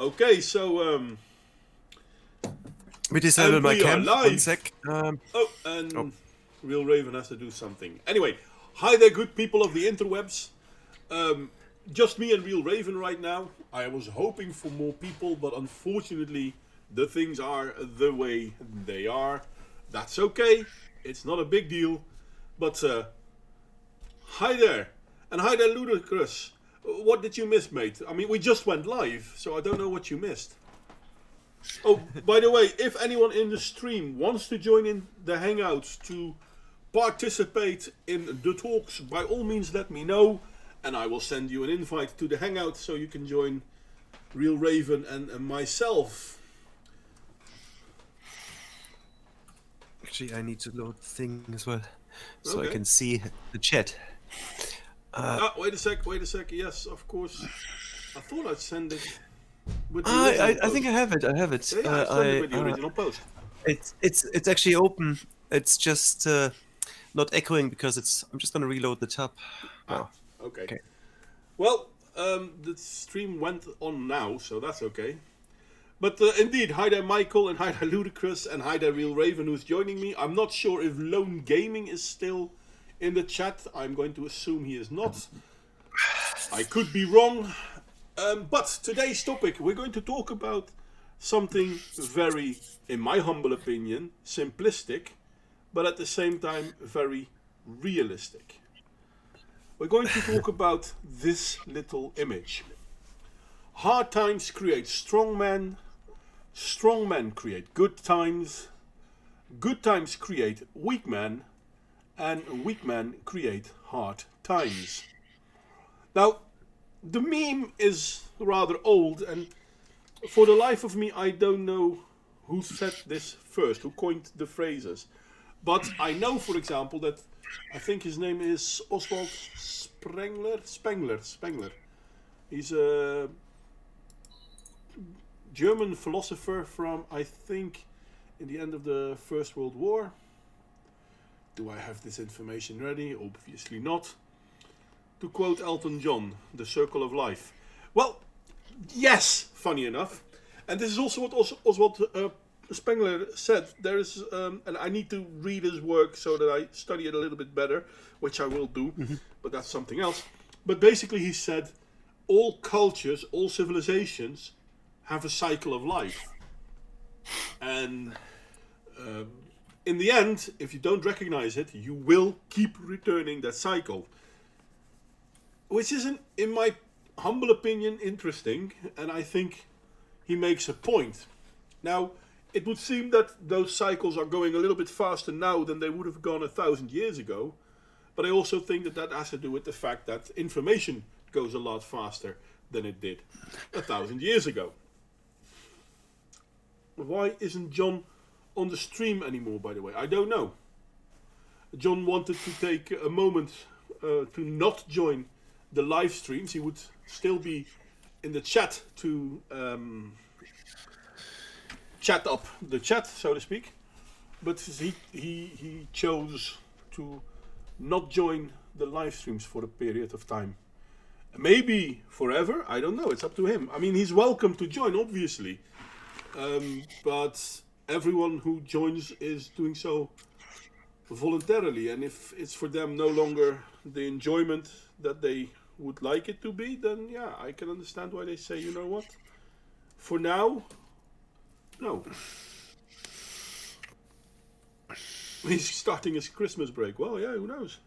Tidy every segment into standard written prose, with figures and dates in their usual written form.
Okay, so We disable and my we are cam. One live. sec. Oh, Oh. and Real Raven has to do something. Anyway, hi there, good people of the interwebs. Um, just me and Real Raven right now. I was hoping for more people, but unfortunately, the things are the way they are. That's okay. It's not a big deal. But hi there, and hi there, Ludicrous. What did you miss, mate? I mean, we just went live, so I don't know what you missed. Oh, by the way, if anyone in the stream wants to join in the Hangouts to participate in the talks, by all means let me know, and I will send you an invite to the Hangout so you can join Real Raven and myself. Actually, I need to load the thing as well, so I Okay. can see the chat. Wait a sec. Yes, of course. I thought I'd send it with the original I think post. I have it. I have it. Yeah, I sent it with the original post. It's actually open. It's just not echoing because it's. I'm just gonna reload the tab now. Okay. Okay. Well, the stream went on now, so that's okay. But indeed, hi there, Michael, and hi there, Ludicrous, and hi there, Real Raven, who's joining me. I'm not sure if Lone Gaming is still in the chat. I'm going to assume he is not. I could be wrong. But today's topic, we're going to talk about something very, in my humble opinion, simplistic, but at the same time, very realistic. We're going to talk about this little image. Hard times create strong men create good times create weak men, and weak men create hard times. Now, the meme is rather old, and for the life of me, I don't know who said this first, who coined the phrases. But I know, for example, that I think his name is Oswald Spengler. He's a German philosopher from, I think, in the end of the First World War. Do I have this information ready? Obviously not. To quote Elton John, the circle of life. Well, yes, funny enough. And this is also what Oswald Spengler said. There is, and I need to read his work so that I study it a little bit better, which I will do, but that's something else. But basically, he said all cultures, all civilizations have a cycle of life. And in the end, if you don't recognize it, you will keep returning that cycle. Which isn't, in my humble opinion, interesting, and I think he makes a point. Now, it would seem that those cycles are going a little bit faster now than they would have gone 1,000 years ago, but I also think that that has to do with the fact that information goes a lot faster than it did 1,000 years ago. Why isn't John on the stream anymore, by the way? I don't know. John wanted to take a moment to not join the live streams. He would still be in the chat to chat up the chat, so to speak. But he chose to not join the live streams for a period of time. Maybe forever, I don't know. It's up to him. I mean, he's welcome to join, obviously. But everyone who joins is doing so voluntarily. And if it's for them no longer the enjoyment that they would like it to be, then yeah, I can understand why they say, you know what? For now, no. He's starting his Christmas break. Well, yeah, who knows?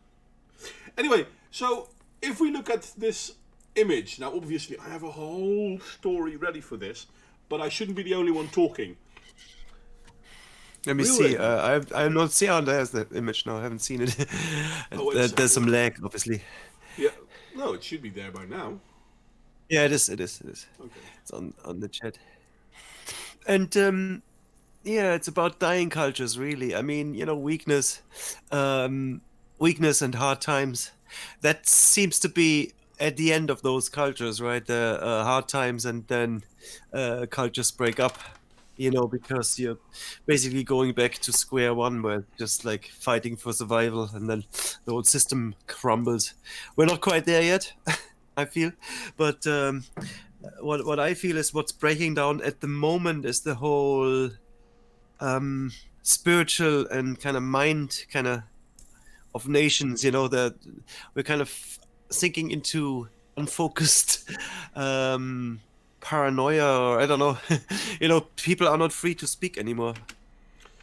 Anyway, so if we look at this image, now obviously I have a whole story ready for this, but I shouldn't be the only one talking. Let me see. I'm not seeing. Oh, there's the image now. I haven't seen it. There's some lag, obviously. Yeah. No, it should be there by now. Yeah, it is. Okay. It's on the chat. And yeah, it's about dying cultures, really. I mean, weakness and hard times. That seems to be at the end of those cultures, right? The hard times, and then cultures break up. Because you're basically going back to square one, where just like fighting for survival, and then the whole system crumbles. We're not quite there yet, I feel, but what I feel is what's breaking down at the moment is the whole spiritual and kind of mind kind of nations. You know, that we're kind of sinking into unfocused paranoia, or I don't know. You know, people are not free to speak anymore,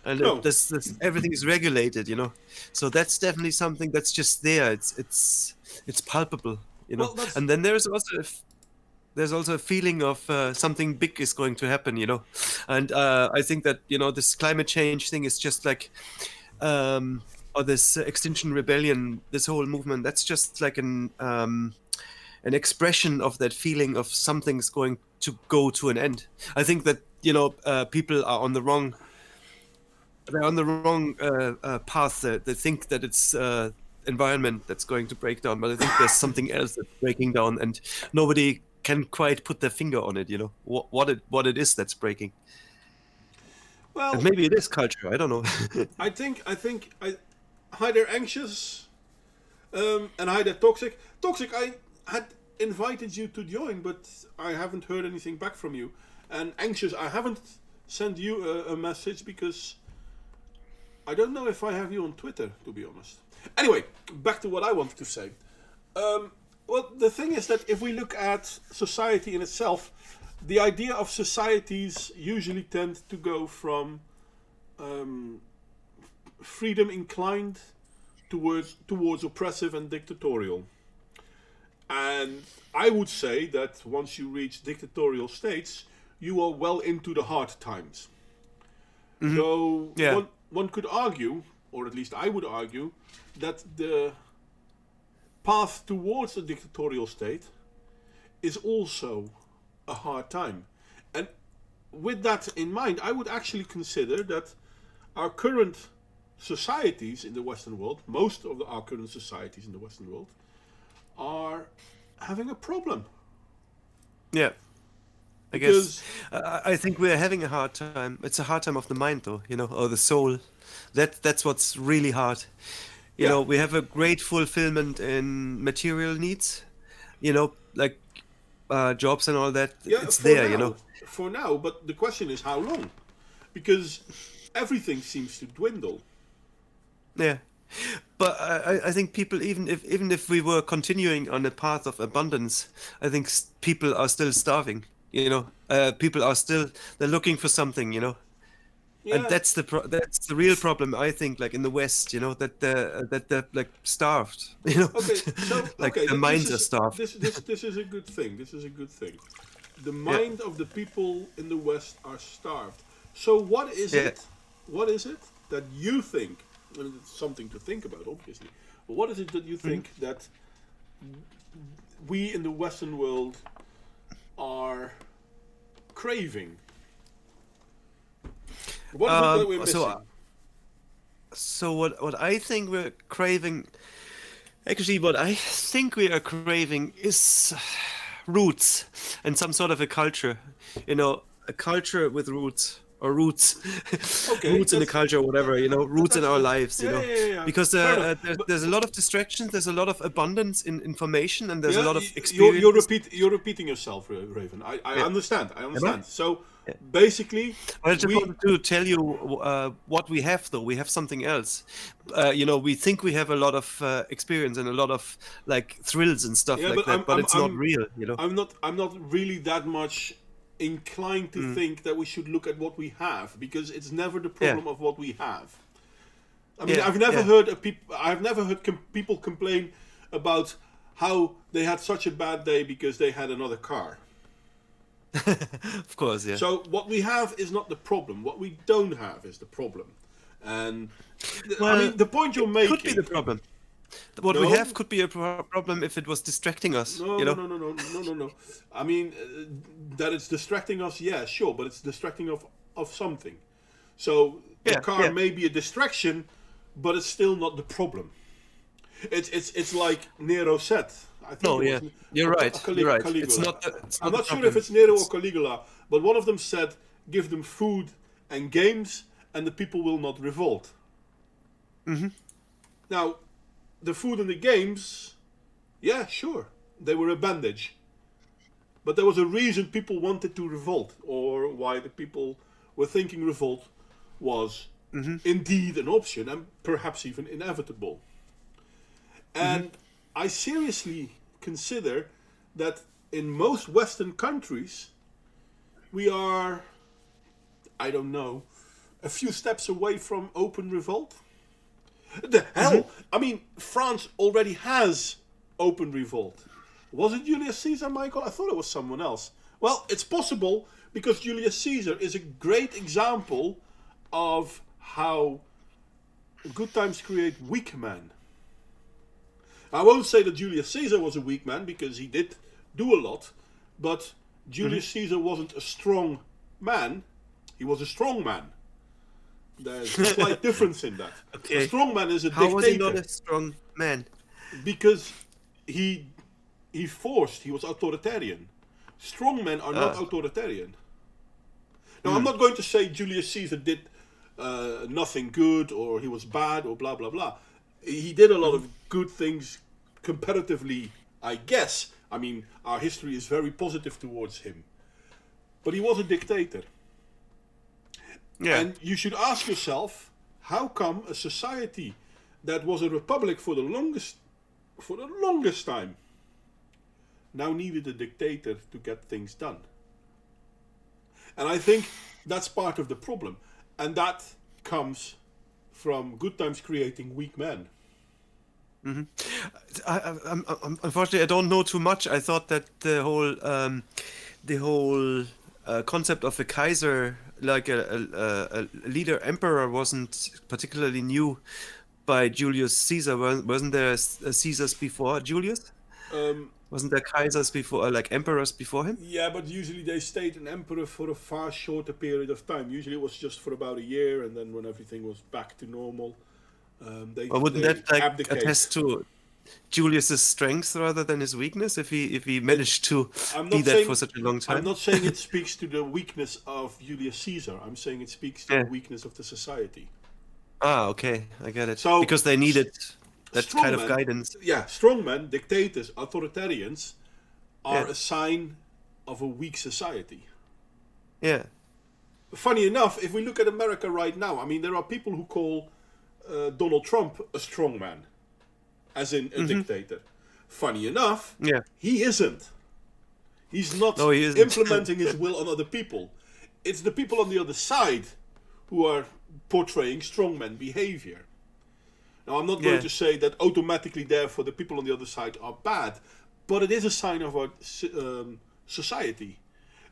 and No. this everything is regulated. You know, so that's definitely something that's just there. It's palpable. You know, Well, that's and then there's also a feeling of something big is going to happen, you know, and I think that, you know, this climate change thing is just like, or this Extinction Rebellion, this whole movement, that's just like an expression of that feeling of something's going to go to an end. I think that, you know, people are on the wrong. They're on the wrong path. They think that it's environment that's going to break down, but I think there's something else that's breaking down, and nobody can quite put their finger on it. You know what it is that's breaking, and well. maybe it is culture. I don't know. I either anxious and either toxic. Toxic. I had invited you to join, but I haven't heard anything back from you. And anxious. I haven't sent you a message because I don't know if I have you on Twitter, to be honest. Anyway, back to what I wanted to say. Well, the thing is that if we look at society in itself, the idea of societies usually tend to go from freedom inclined towards oppressive and dictatorial. And I would say that once you reach dictatorial states, you are well into the hard times. So Yeah. one could argue, or at least I would argue, that the path towards a dictatorial state is also a hard time. And with that in mind, I would actually consider that our current societies in the Western world, most of our current societies in the Western world, are having a problem. Yeah. I guess Because, I think we're having a hard time. It's a hard time of the mind, though, you know, or the soul. That's what's really hard. You yeah, know, we have a great fulfillment in material needs. You know, like jobs and all that. yeah, It's there. You know. for now, but the question is how long? Because everything seems to dwindle. Yeah. But I think people, even if we were continuing on a path of abundance, I think people are still starving. You know, people are still they're looking for something. You know, and Yeah, that's the real problem. I think, like in the West, you know, that they're like starved. You know, okay, so like okay, their this minds are is starved. this is a good thing. This is a good thing. The Yeah, mind of the people in the West are starved. So what is yeah. it? What is it that you think? I mean, it's something to think about, obviously. But what is it that you Mhm. think that we in the Western world are craving? What is it that we're So missing? what I think we're craving, actually, what I think we are craving is roots and some sort of a culture. You know, a culture with roots or roots, Okay, roots in the culture, or whatever. You know, roots in our that's lives. You yeah, know, yeah, yeah, yeah. because Fair enough. But there's a lot of distractions. There's a lot of abundance in information, and there's a yeah, lot of you're experiences. you're repeating yourself, Raven. I Yeah. understand. I Am I? understand. So Yeah. basically, I just we wanted to tell you what we have, though. We have something else. You know, we think we have a lot of experience and a lot of like thrills and stuff yeah, like but that, but it's not real. You know. I'm not really that much inclined to Mm. think that we should look at what we have because it's never the Yeah. problem of what we have. I mean, Yeah. I've never Yeah. heard I've never heard people complain about how they had such a bad day because they had another car. Of course. Yeah. So what we have is not the problem. What we don't have is the problem. And I Well, mean, the point you're it could be the making. problem. What we have No, could be a problem if it was distracting us. no, You no, know. no, no, no, no, no, no. I mean, that it's distracting us. Yeah, sure, but it's distracting of something. So the Yeah. car Yeah. may be a distraction, but it's still not the problem. It's like Nero said. I think No. it was Yeah. You're right. You're right. It's Caligula. not. It's I'm not the not sure if problem. it's Nero or It's. Caligula, but one of them said, "Give them food and games, and the people will not revolt." Mhm. Now, the food and the games, yeah, sure, they were a bandage, But there was a reason people wanted to revolt, or why the people were thinking revolt was indeed an option and perhaps even inevitable. And I seriously consider that in most Western countries, we are, I don't know, a few steps away from open revolt. The hell, I mean, France already has open revolt. Was it Julius Caesar, Michael? I thought it was someone else. Well, it's possible because Julius Caesar is a great example of how good times create weak men. I won't say that Julius Caesar was a weak man because he did do a lot, but Julius Caesar wasn't a strong man. He was a strong man. There's a slight difference in that. Okay. A strong man is a How dictator. was he not a strong man? Because he was authoritarian. Strong men are not authoritarian. Now, I'm not going to say Julius Caesar did nothing good or he was bad or blah, blah, blah. He did a lot of good things comparatively, I guess. I mean, our history is very positive towards him. But he was a dictator. Yeah. And you should ask yourself, how come a society that was a republic for the longest time now needed a dictator to get things done? And I think that's part of the problem. And that comes from good times creating weak men. Unfortunately, I don't know too much. I thought that the whole concept of a Kaiser, like a leader emperor, wasn't particularly new by Julius Caesar. Wasn't there Caesars before Julius? Wasn't there Kaisers before, like emperors before him? Yeah, but usually they stayed an emperor for a far shorter period of time. Usually it was just for about a year, and then when everything was back to normal, they Wouldn't that like abdicate. attest to Julius's strength rather than his weakness if he managed to I'm be not that saying- for such a long time? I'm not saying it speaks to the weakness of Julius Caesar. I'm saying it speaks to Yeah. the weakness of the society. Ah, okay, I get it. So, because they needed that kind of strongmen- guidance. Yeah, strongmen, dictators, authoritarians are Yeah. a sign of a weak society. Yeah. Funny enough, if we look at America right now, I mean, there are people who call Donald Trump a strongman, as in a dictator. Funny enough, Yeah. he isn't. He's not No, he isn't. implementing his will on other people. It's the people on the other side who are portraying strongman behavior. Now, I'm not going Yeah. to say that automatically, therefore, the people on the other side are bad, but it is a sign of our society,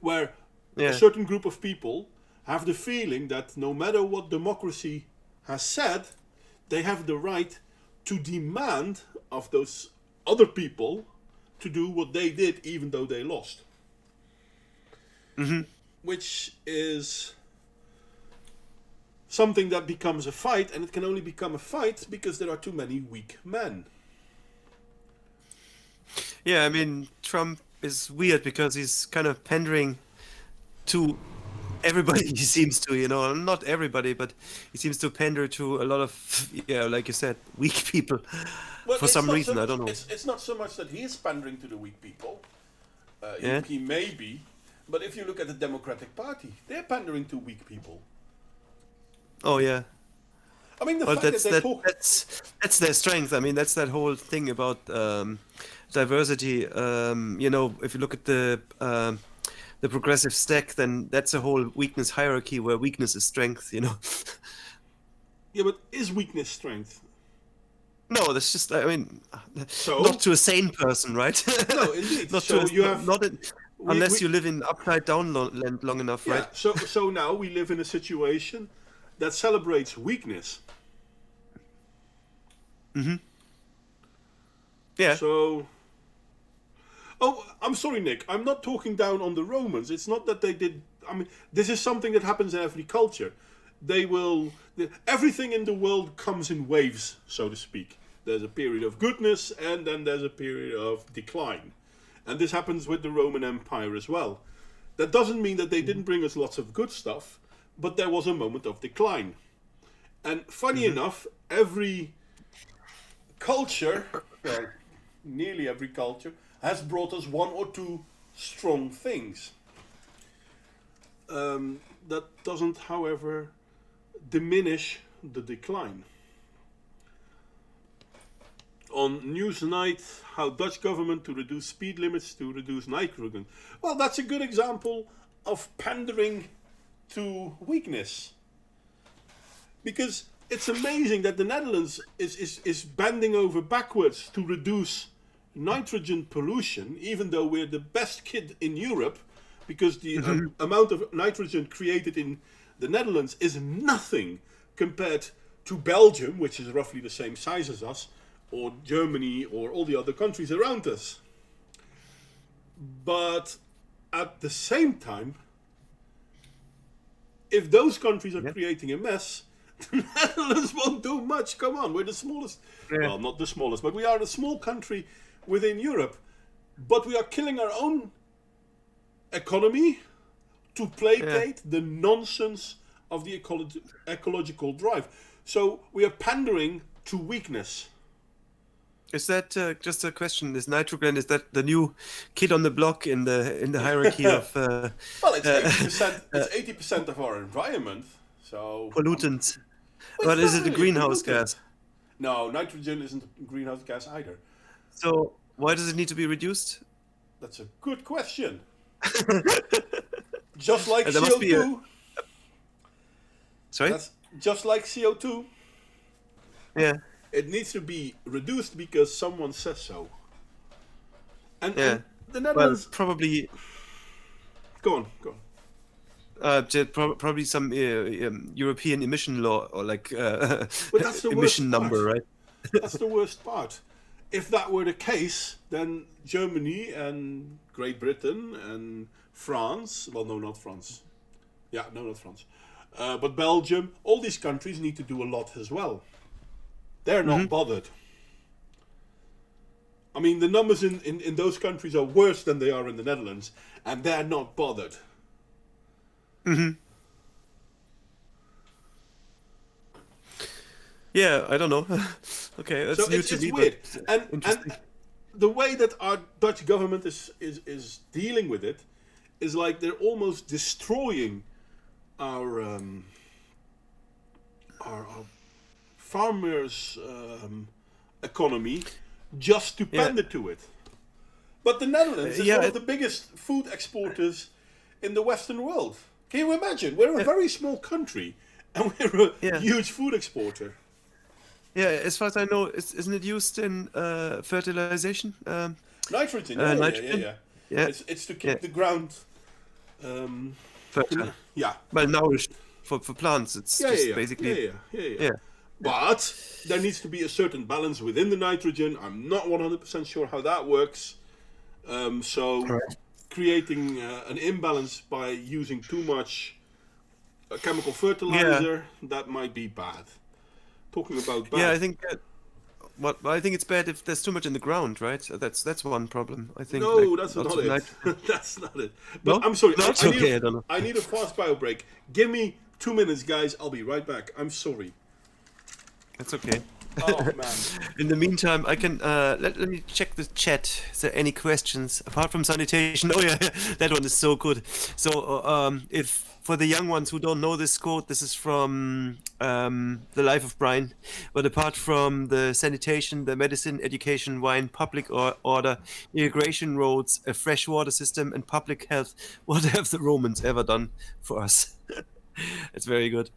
where Yeah. a certain group of people have the feeling that no matter what democracy has said, they have the right to demand of those other people to do what they did, even though they lost. Which is something that becomes a fight, and it can only become a fight because there are too many weak men. Yeah, I mean, Trump is weird because he's kind of pandering to everybody, he seems to, not everybody, but he seems to pander to a lot of, like you said, weak people Well, for it's some not reason, so- I don't know. It's not so much that he is pandering to the weak people. Yeah. He may be, but if you look at the Democratic Party, they're pandering to weak people. Oh, yeah. I mean, the Well, fact that they talk... that's their strength. I mean, that's that whole thing about diversity. If you look at the progressive stack, then that's a whole weakness hierarchy where weakness is strength. Yeah, but is weakness strength? No, that's just. I mean, So? not to a sane person, right? No, indeed. not So to a, you have- not in, unless we- you live in upside down land long enough, Yeah, right? so now we live in a situation that celebrates weakness. Yeah. So... Oh, I'm sorry, Nick. I'm not talking down on the Romans. It's not that they did... I mean, this is something that happens in every culture. Everything in the world comes in waves, so to speak. There's a period of goodness, and then there's a period of decline. And this happens with the Roman Empire as well. That doesn't mean that they didn't bring us lots of good stuff, but there was a moment of decline. And funny enough, every culture, well, nearly every culture, has brought us one or two strong things. That doesn't, however, diminish the decline. On Newsnight, how Dutch government to reduce speed limits to reduce nitrogen. Well, that's a good example of pandering to weakness. Because it's amazing that the Netherlands is bending over backwards to reduce nitrogen pollution, even though we're the best kid in Europe, because the amount of nitrogen created in the Netherlands is nothing compared to Belgium, which is roughly the same size as us, or Germany, or all the other countries around us. But at the same time, if those countries are creating a mess, the Netherlands won't do much. Come on, we're the smallest. Yeah. Well, not the smallest, but we are a small country within Europe. But we are killing our own economy to placate the nonsense of the ecological drive. So we are pandering to weakness. Is that just a question? Is nitrogen, is that the new kid on the block in the hierarchy of? Well, it's 80%. It's 80% of our environment. So pollutants. But is it a greenhouse gas? No, nitrogen isn't a greenhouse gas either. So why does it need to be reduced? That's a good question. Just like CO2. Sorry? That's just like CO2. Yeah. It needs to be reduced because someone says so. And the Netherlands... Well, probably... Go on. Probably some European emission law, or like but that's the emission worst number, part. right? That's the worst part. If that were the case, then Germany and Great Britain and France... Well, no, not France. Yeah, no, not France. But Belgium, all these countries need to do a lot as well. They're not bothered. I mean, the numbers in those countries are worse than they are in the Netherlands, and they're not bothered. Yeah, I don't know. Okay, that's so new it's to me. Weird. But and the way that our Dutch government is dealing with it is like they're almost destroying our farmers' economy just to pander to it. But the Netherlands is one of the biggest food exporters in the Western world. Can you imagine? We're a very small country, and we're a huge food exporter. Yeah, as far as I know, isn't it used in fertilization? Nitrogen, nitrogen? Yeah. It's to keep the ground fertile. Yeah. Well, nourished for plants. It's just basically... Yeah. But there needs to be a certain balance within the nitrogen. I'm not 100% sure how that works. Creating an imbalance by using too much chemical fertilizer, that might be bad. Talking about bad. Yeah, I think I think it's bad if there's too much in the ground, right? That's one problem. I think. No, that's not it. That's not it. But no? I'm sorry. That's okay. I don't know. I need a fast bio break. Give me 2 minutes, guys. I'll be right back. I'm sorry. That's okay. Oh man. In the meantime, I can let me check the chat. Is there any questions apart from sanitation? Oh yeah, that one is so good. So if for the young ones who don't know this quote, this is from The Life of Brian. But apart from the sanitation, the medicine, education, wine, public order, irrigation roads, a fresh water system, and public health, what have the Romans ever done for us? It's very good.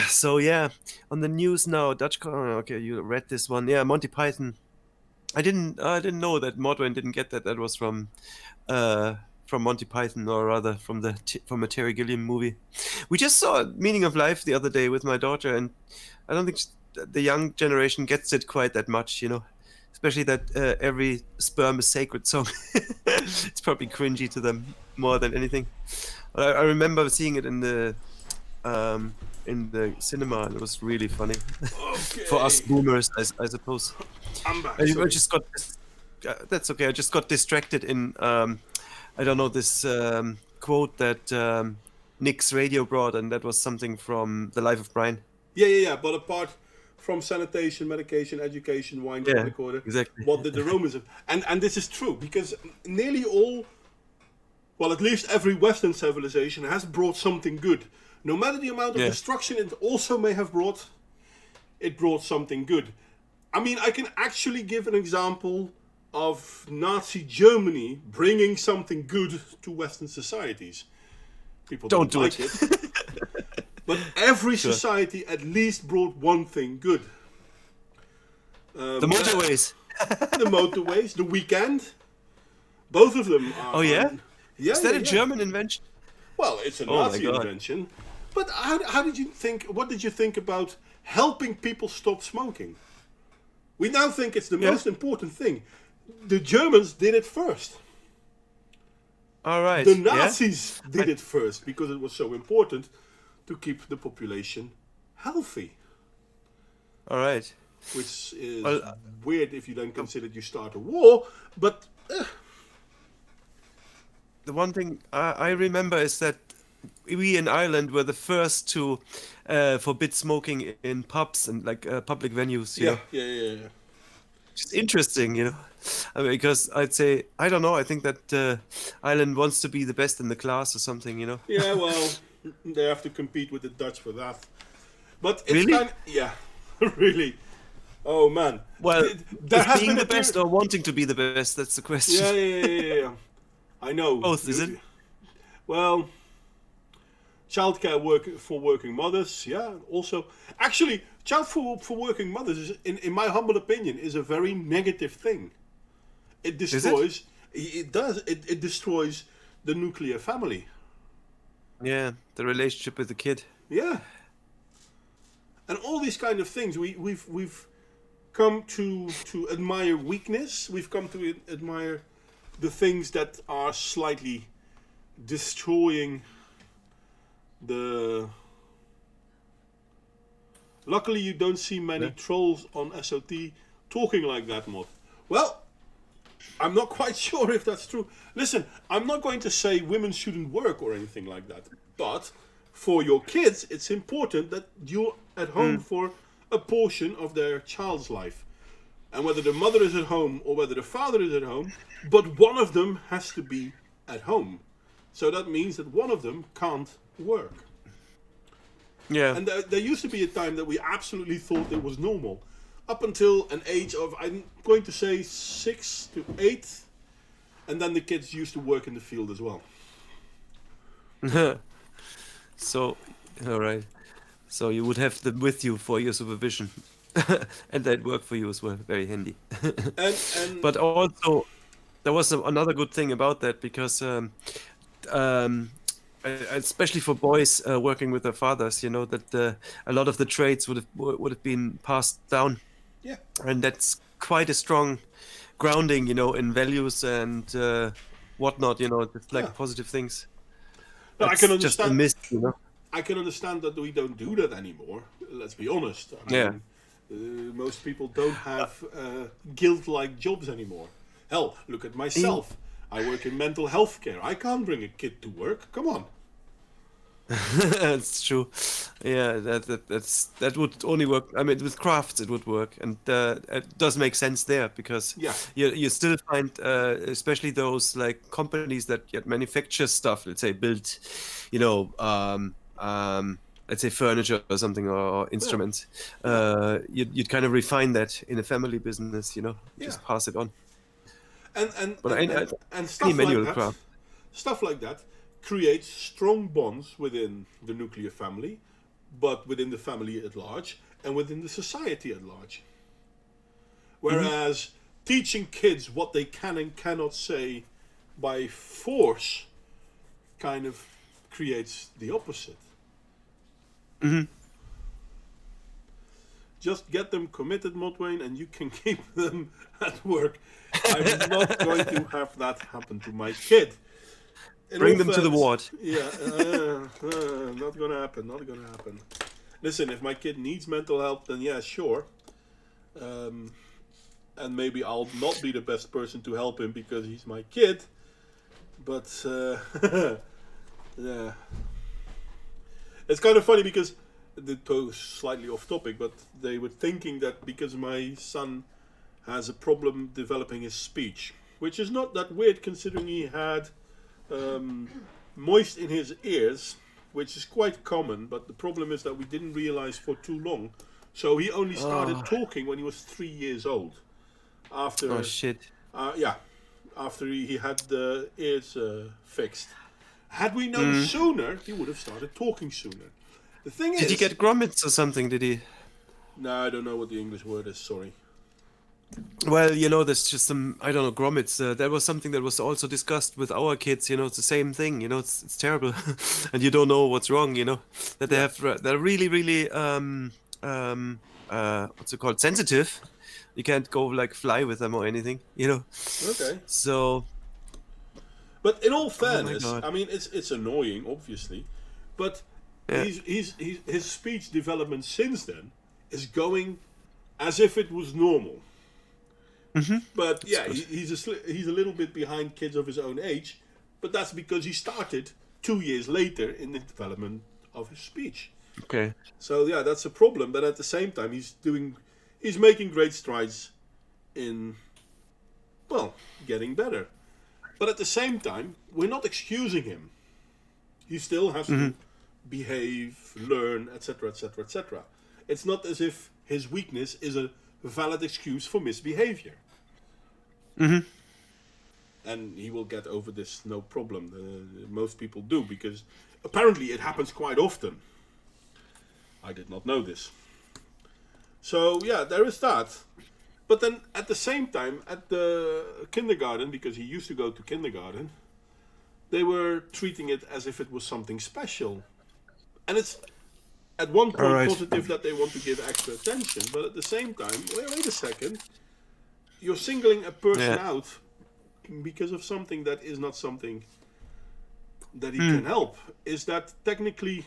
So yeah, on the news now, okay, you read this one. Yeah, Monty Python. I didn't know that Modwin didn't get that. That was from Monty Python, or rather from a Terry Gilliam movie. We just saw Meaning of Life the other day with my daughter, and I don't think the young generation gets it quite that much, you know. Especially that every sperm is sacred song. It's probably cringy to them more than anything. I remember seeing it in the cinema, and it was really funny. Okay. For us boomers, I suppose. I'm back. I just got that's okay. I just got distracted in I don't know, this quote that Nick's radio brought, and that was something from The Life of Brian. Yeah. But apart from sanitation, medication, education, wine, Yeah, public order. exactly. What did the Romans have? And this is true because nearly all, well, at least every Western civilization has brought something good. No matter the amount of Yeah. destruction it also may have brought, it brought something good. I mean, I can actually give an example of Nazi Germany bringing something good to Western societies. People don't do like it. But every Sure. society at least brought one thing good. The motorways. The motorways, the weekend. Both of them are... Oh, yeah? Yeah, Is that yeah, a yeah. German invention? Well, it's a Oh my Nazi God. invention. But how did you think... What did you think about helping people stop smoking? We now think it's the Yeah. most important thing. The Germans did it first. All right. The yeah? Nazis did it first because it was so important to keep the population healthy. All right. Which is Well, weird if you then consider you start a war, but The one thing I remember is that we in Ireland were the first to forbid smoking in pubs and like public venues. You know? yeah. It's interesting, you know, I mean, because I'd say I don't know. I think that Ireland wants to be the best in the class or something, you know. Yeah, well, they have to compete with the Dutch for that. But it's Really? kind yeah, really. Oh man. Well, There is has being been the a best or wanting to be the best? That's the question. yeah. I know. Both, is it? Well, childcare for working mothers, yeah. Also, actually, for working mothers, is, in my humble opinion, is a very negative thing. It destroys. It does. It destroys the nuclear family. Yeah, the relationship with the kid. Yeah. And all these kind of things, we've come to admire weakness. We've come to admire the things that are slightly destroying the... Luckily, you don't see many trolls on SOT talking like that, Mod. Well, I'm not quite sure if that's true. Listen, I'm not going to say women shouldn't work or anything like that. But for your kids, it's important that you're at home for a portion of their child's life. And whether the mother is at home or whether the father is at home, but one of them has to be at home. So that means that one of them can't work. Yeah. And there used to be a time that we absolutely thought it was normal. Up until an age of, I'm going to say 6 to 8. And then the kids used to work in the field as well. So, all right. So you would have them with you for your supervision, and that worked for you as well. Very handy. And But also, there was another good thing about that because, especially for boys working with their fathers, you know that a lot of the traits would have been passed down, yeah. and that's quite a strong grounding, you know, in values and whatnot. You know, it's like Yeah. positive things. No, I That's can just a understand. myth, you know. I can understand that we don't do that anymore. Let's be honest. I mean, most people don't have guilt-like jobs anymore. Hell, look at myself. I work in mental health care. I can't bring a kid to work. Come on. That's true. Yeah, that would only work. I mean, with crafts it would work, and it does make sense there because Yeah. you still find, especially those like companies that manufacture stuff. Let's say build, you know, let's say furniture or something or instruments. You'd kind of refine that in a family business, you know, just Yeah. pass it on. And But and any stuff manual like that. craft. Stuff like that creates strong bonds within the nuclear family, but within the family at large and within the society at large. Whereas teaching kids what they can and cannot say by force kind of creates the opposite. Just get them committed, Modwayne, and you can keep them at work. I'm not going to have that happen to my kid. In Bring all them to the fairness, ward. Yeah, not gonna happen. Not gonna happen. Listen, if my kid needs mental help, then yeah, sure. And maybe I'll not be the best person to help him because he's my kid. But yeah, it's kind of funny because did go slightly off topic, but they were thinking that because my son has a problem developing his speech, which is not that weird considering he had moist in his ears, which is quite common, but the problem is that we didn't realize for too long. So he only started talking when he was 3 years old. After, Oh shit. After he had the ears fixed. Had we known sooner, he would have started talking sooner. The thing is... Did he get grommets or something? Did he? No, I don't know what the English word is, sorry. Well, there's just some, I don't know, grommets. That was something that was also discussed with our kids. It's the same thing. It's terrible, and you don't know what's wrong. That they're really, really what's it called? Sensitive. You can't go like fly with them or anything. Okay. So. But in all fairness, I mean, it's annoying, obviously, but his speech development since then is going as if it was normal. Mm-hmm. But he's a little bit behind kids of his own age, but that's because he started 2 years later in the development of his speech. Okay. So that's a problem. But at the same time, he's making great strides in, getting better. But at the same time, we're not excusing him. He still has to behave, learn, etc., etc., etc. It's not as if his weakness is a valid excuse for misbehavior. Mm-hmm. And he will get over this no problem. Most people do, because apparently it happens quite often. I did not know this. So there is that. But then at the same time, at the kindergarten, because he used to go to kindergarten, they were treating it as if it was something special. And it's at one point positive that they want to give extra attention, but at the same time, wait a second, you're singling a person out because of something that is not something that he can help. Is that technically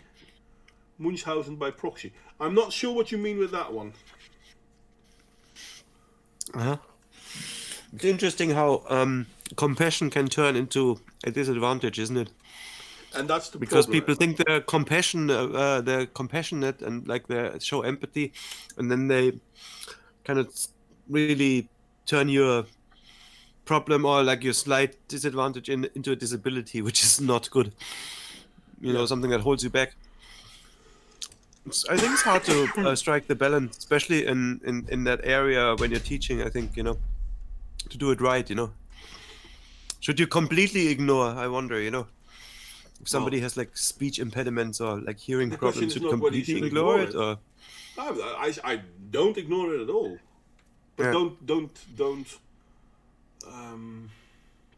Munchausen by proxy? I'm not sure what you mean with that one. It's interesting how compassion can turn into a disadvantage, isn't it? And that's the because problem. People think they're compassionate and like they show empathy, and then they kind of really turn your problem or like your slight disadvantage into a disability, which is not good. Something that holds you back. I think it's hard to strike the balance, especially in that area when you're teaching. I think to do it right. Should you completely ignore? I wonder. If somebody has like speech impediments or like hearing problems, should completely ignore it, or I don't ignore it at all. But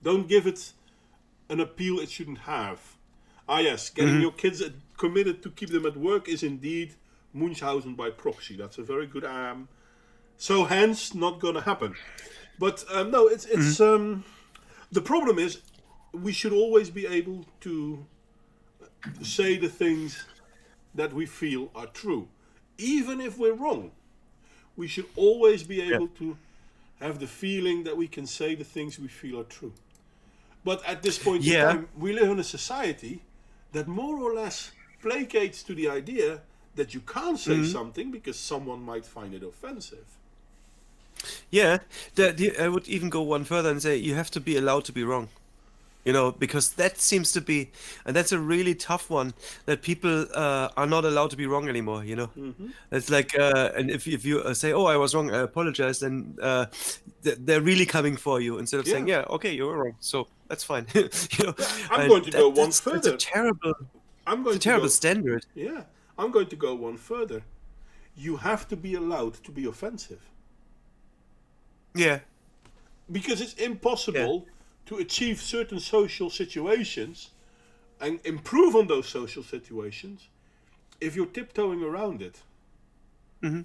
don't give it an appeal it shouldn't have. Yes, getting your kids committed to keep them at work is indeed Munchausen by proxy. That's a very good so hence not gonna happen. But no, it's the problem is we should always be able to say the things that we feel are true, even if we're wrong. We should always be able to have the feeling that we can say the things we feel are true. But at this point in time, we live in a society that more or less placates to the idea that you can't say something because someone might find it offensive. Yeah, I would even go one further and say you have to be allowed to be wrong. Because that seems to be, and that's a really tough one, that people are not allowed to be wrong anymore. It's like, and if you say, "Oh, I was wrong, I apologize," then they're really coming for you instead of saying, "Yeah, okay, you were wrong, so that's fine." I'm going to go one further. It's a terrible standard. Yeah, I'm going to go one further. You have to be allowed to be offensive. Yeah. Because it's impossible to achieve certain social situations and improve on those social situations if you're tiptoeing around it. Mm-hmm.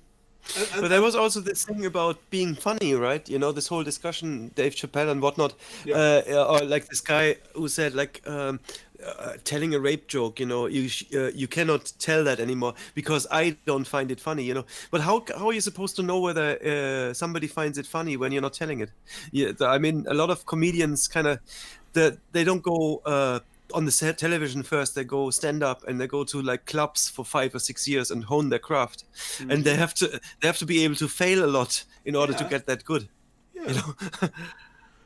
But there was also this thing about being funny, right? This whole discussion, Dave Chappelle and whatnot, or like this guy who said like telling a rape joke, you cannot tell that anymore because I don't find it funny, But how are you supposed to know whether somebody finds it funny when you're not telling it? I mean, a lot of comedians kind of they don't go on the television first. They go stand up and they go to like clubs for 5 or 6 years and hone their craft, and they have to be able to fail a lot in order to Yeah, get that good, you yeah. know.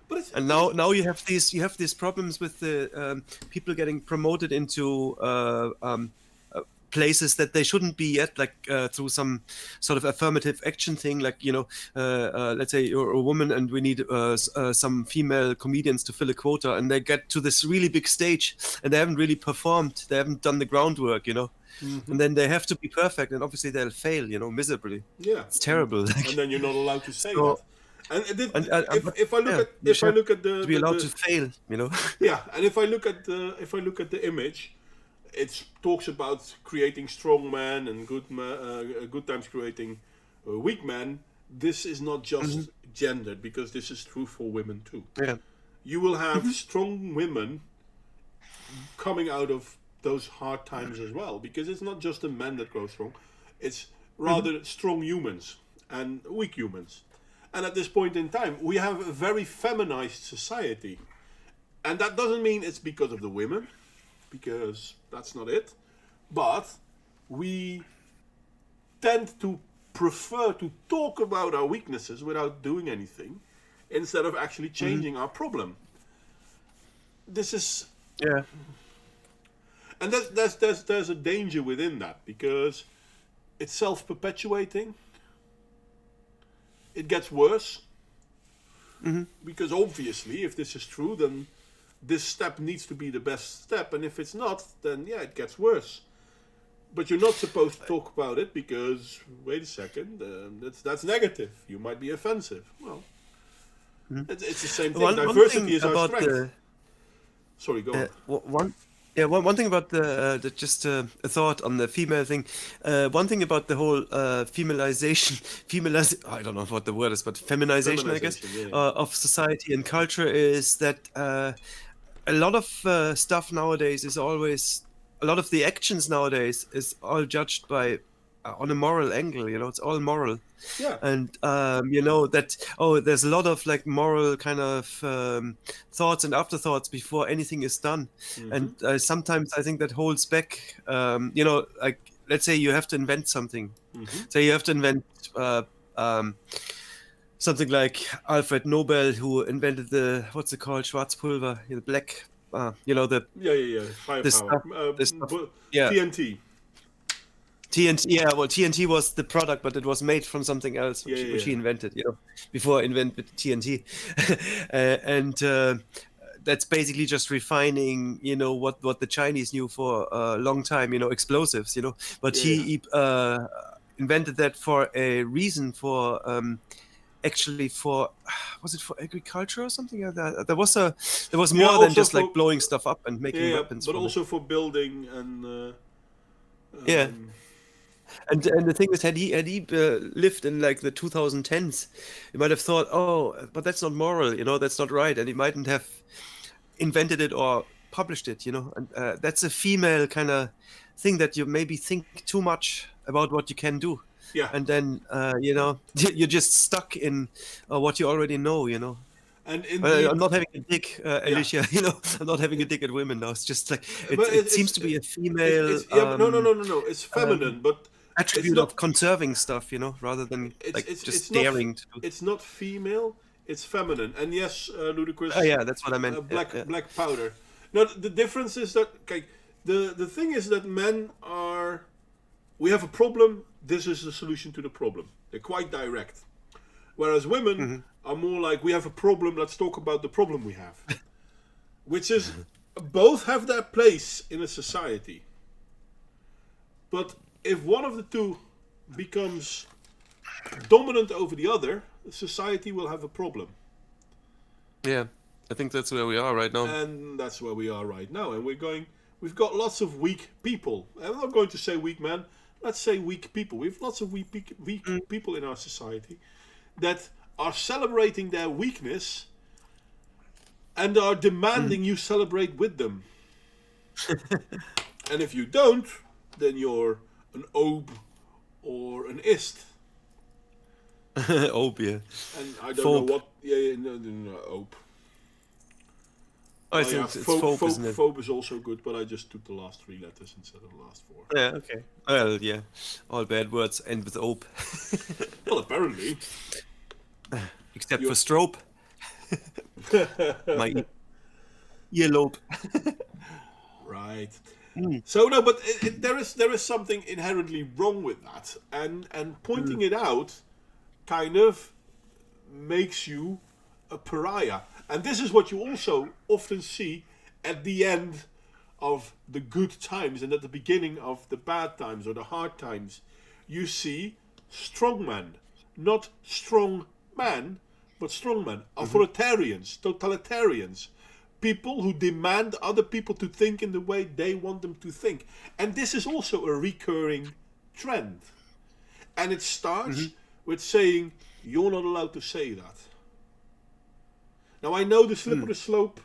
But it's, And but it's now you have these problems with the people getting promoted into places that they shouldn't be at, like through some sort of affirmative action thing, like let's say you're a woman and we need some female comedians to fill a quota, and they get to this really big stage and they haven't really performed, they haven't done the groundwork, and then they have to be perfect, and obviously they'll fail, yeah, it's terrible. and then you're not allowed to say that. So And and but if I look yeah, at you if should I have look at to be allowed to fail, yeah, and if I look at the image, it talks about creating strong men and good times creating weak men. This is not Hmm. just gendered, because this is true for women too. Yeah. You will have Hmm. strong women coming out of those hard times as well, because it's not just the men that grow strong, it's Hmm. rather strong humans and weak humans. And at this point in time, we have a very feminized society. And that doesn't mean it's because of the women, because that's not it. But we tend to prefer to talk about our weaknesses without doing anything, instead of actually Hmm. changing our problem. This is, Yeah. and there's a danger within that, because it's self-perpetuating. It gets worse, Hmm. because obviously, if this is true, then this step needs to be the best step, and if it's not, then yeah, it gets worse. But you're not supposed to talk about it, because wait a second, that's negative. You might be offensive. Well, it's the same thing. One Diversity thing is our about strength. Sorry, go on. one yeah one thing about the just a thought on the female thing. One thing about the whole feminization, I don't know what the word is, but feminization, I guess, Feminization, yeah. of society and culture is that a lot of stuff nowadays is always a lot of the actions nowadays is all judged by on a moral angle. It's all moral, Yeah. and that there's a lot of like moral kind of thoughts and afterthoughts before anything is done, and Mm-hmm. sometimes I think that holds back. Like let's say you have to invent something. Mm-hmm. Say you have to invent. Um, Something like Alfred Nobel, who invented the what's it called, Schwarzpulver, the black, the Yeah, yeah, yeah. this Firepower. stuff, this stuff. Yeah, TNT. TNT. Yeah, well, TNT was the product, but it was made from something else, Yeah, which yeah, he yeah. invented. Before I invented TNT, and that's basically just refining. What the Chinese knew for a long time. Explosives. But Yeah, yeah. he invented that for a reason. Actually for was it for agriculture or something like that? There was Yeah, more than also just for like blowing stuff up and yeah, making yeah, weapons but from it. also for building and Yeah, um, and the thing is, had he lived in like the 2010s, he might have thought, oh, but that's not moral, that's not right, and he mightn't have invented it or published it, and that's a female kind of thing, that you maybe think too much about what you can do, yeah. and then you're just stuck in what you already know. And I'm indeed, not having a dig, yeah. Alicia. I'm not having a dig at women now. It's just like But it seems to be a female yeah, but no, no, no, no, no. It's um, feminine, but it's attribute not. of conserving stuff, rather than like just It's not. daring to do. It's not female. It's feminine. And yes, Oh ludicrous. yeah, that's what I meant. Yeah, yeah. Black powder. No, the difference is that okay. The thing is that men are. We have a problem. This is the solution to the problem. They're quite direct. Whereas women Hmm. are more like, we have a problem. Let's talk about the problem we have. Which is, both have their place in a society. But if one of the two becomes dominant over the other, society will have a problem. Yeah, I think that's where we are right now. And that's where we are right now. And we've got lots of weak people. I'm not going to say weak men, let's say weak people. We have lots of weak Mm. people in our society that are celebrating their weakness and are Mhm. demanding you celebrate with them. And if you don't, then you're an ob or an ist. Oh, yeah. And I don't know Phobe. what. Yeah, yeah, no, ob. Oh, Oh yeah, it's phobe, isn't it? phobe is also good, but I just took the last 3 letters instead of the last 4. Yeah, okay. Well, yeah. All bad words end with ope. Well, apparently, Except for you strobe. My earlobe. right. Mm. So no, but there is something inherently wrong with that, and Mm. pointing it out kind of makes you a pariah. And this is what you also often see at the end of the good times and at the beginning of the bad times or the hard times. You see strongmen, not strong man, but strongmen, Mhm. authoritarians, totalitarians, people who demand other people to think in the way they want them to think. And this is also a recurring trend. And it starts Mhm. with saying, you're not allowed to say that. Now I know the Mm. slippery slope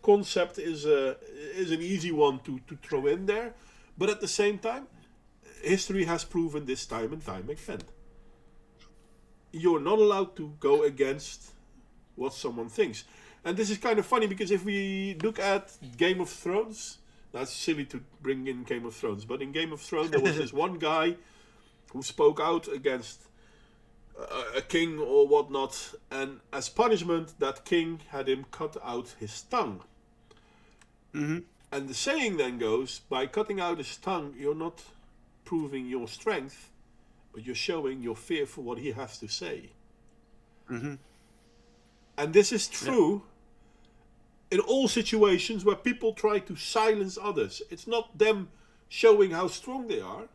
concept is an easy one to throw in there, but at the same time, history has proven this time and time again. You're not allowed to go against what someone thinks. And this is kind of funny because if we look at Game of Thrones, that's silly to bring in Game of Thrones, but in Game of Thrones there was this one guy who spoke out against a king or whatnot, and as punishment, that king had him cut out his tongue. Mhm. And the saying then goes, by cutting out his tongue, you're not proving your strength, but you're showing your fear for what he has to say. Mhm. And this is Yeah. true in all situations where people try to silence others. It's not them showing how strong they are,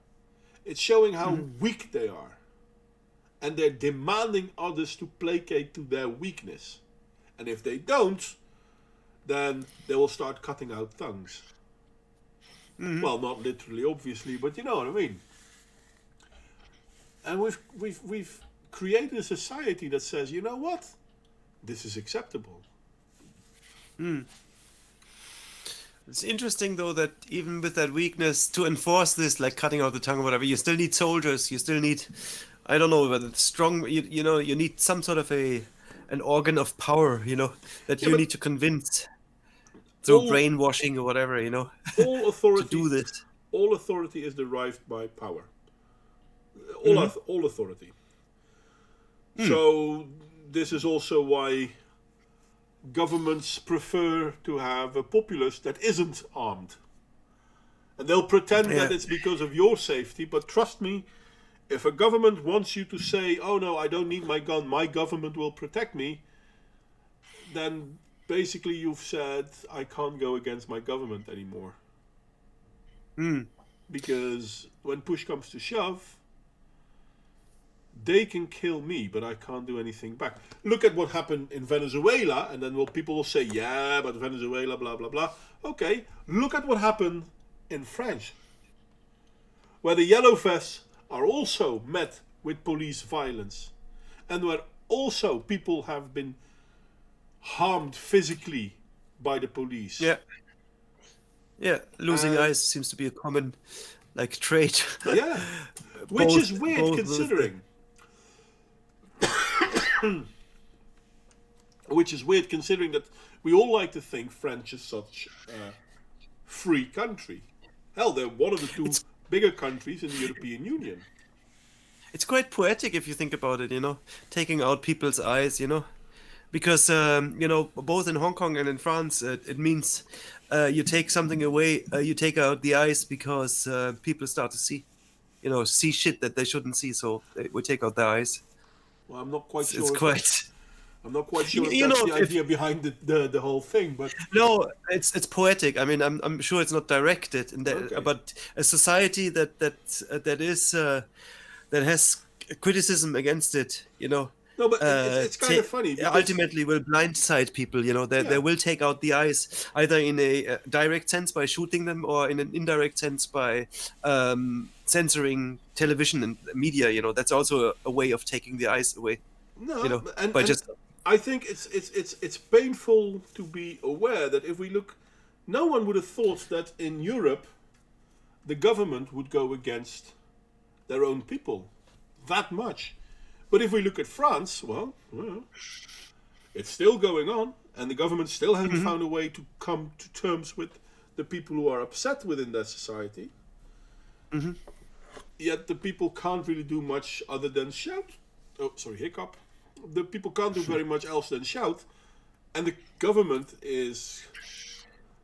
it's showing how Mhm. weak they are. And they're demanding others to placate to their weakness. And if they don't, then they will start cutting out tongues. Mhm. Well, not literally, obviously, but you know what I mean. And we've created a society that says, you know what, this is acceptable. Mm. It's interesting though that even with that weakness to enforce this, like cutting out the tongue or whatever, you still need soldiers. You still need, I don't know, whether it's strong. You know, you need some sort of an organ of power. You know, that Yeah, you but need to convince through all brainwashing or whatever. You know, all to do authority, this. all authority is derived by power. Hmm. All authority. Hmm. So this is also why governments prefer to have a populace that isn't armed. And they'll pretend that Yeah. it's because of your safety, but trust me, if a government wants you to say, oh no, I don't need my gun, my government will protect me, then basically you've said, I can't go against my government anymore. Hmm. Because when push comes to shove, they can kill me, but I can't do anything back. Look at what happened in Venezuela, and then people will say, yeah, but Venezuela, blah, blah, blah. Okay, look at what happened in France, where the yellow vests are also met with police violence, and where also people have been harmed physically by the police. Yeah. Yeah. Losing And eyes seems to be a common like trait. yeah, which is both weird both with the. considering. Which is weird considering that we all like to think French is such a free country. Hell, they're one of the two It's bigger countries in the European Union. it's quite poetic if you think about it. You know, taking out people's eyes. You know, because you know both in Hong Kong and in France it means you take something away, you take out the eyes because people start to see, you know, see shit that they shouldn't see, so we take out their eyes. Well, I'm not quite It's sure if that's quite I'm not quite sure if you that's know the if idea behind the whole thing, but no, it's poetic. I mean, I'm sure it's not directed in that, okay. but a society that is that has criticism against it, you know, No, but uh, it's kind ta of funny because ultimately will blindside people. You know, they yeah, will take out the eyes either in a direct sense by shooting them or in an indirect sense by censoring television and media. You know, that's also a way of taking the eyes away. You no, know, by and just I think it's painful to be aware that if we look, no one would have thought that in Europe the government would go against their own people that much. But if we look at France, well, it's still going on, and the government still hasn't Hmm. found a way to come to terms with the people who are upset within that society. Hmm. Yet the people can't really do much other than shout. Oh, sorry, hiccup. The people can't do very much else than shout, and the government is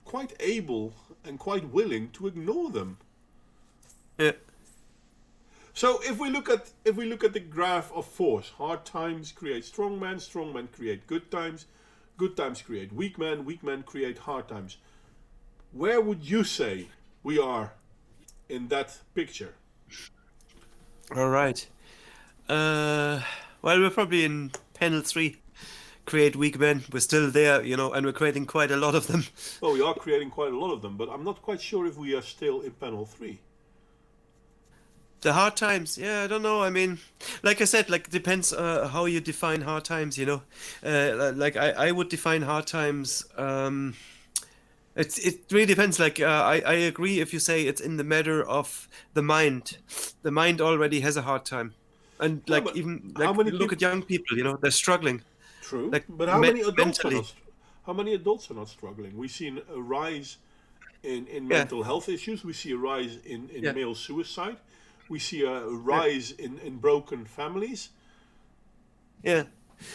quite able and quite willing to ignore them. Yeah. So if we look at the graph of force, hard times create strong men create good times create weak men create hard times. Where would you say we are in that picture? All right. Uh, well, we're probably in panel 3. Create weak men. We're still there, and we're creating quite a lot of them. Well, we are creating quite a lot of them, but I'm not quite sure if we are still in panel 3. The hard times, yeah, I don't know. I mean, like I said, like it depends how you define hard times. Like I would define hard times. It really depends. Like I agree if you say it's in the matter of the mind. The mind already has a hard time, and Yeah, like but even how like many look people? at young people. They're struggling, True, like but how many adults are mentally. not? How many adults are not struggling? We see a rise in Yeah, mental health issues. We see a rise in yeah, male suicide. We see a yeah, rise in broken families. yeah.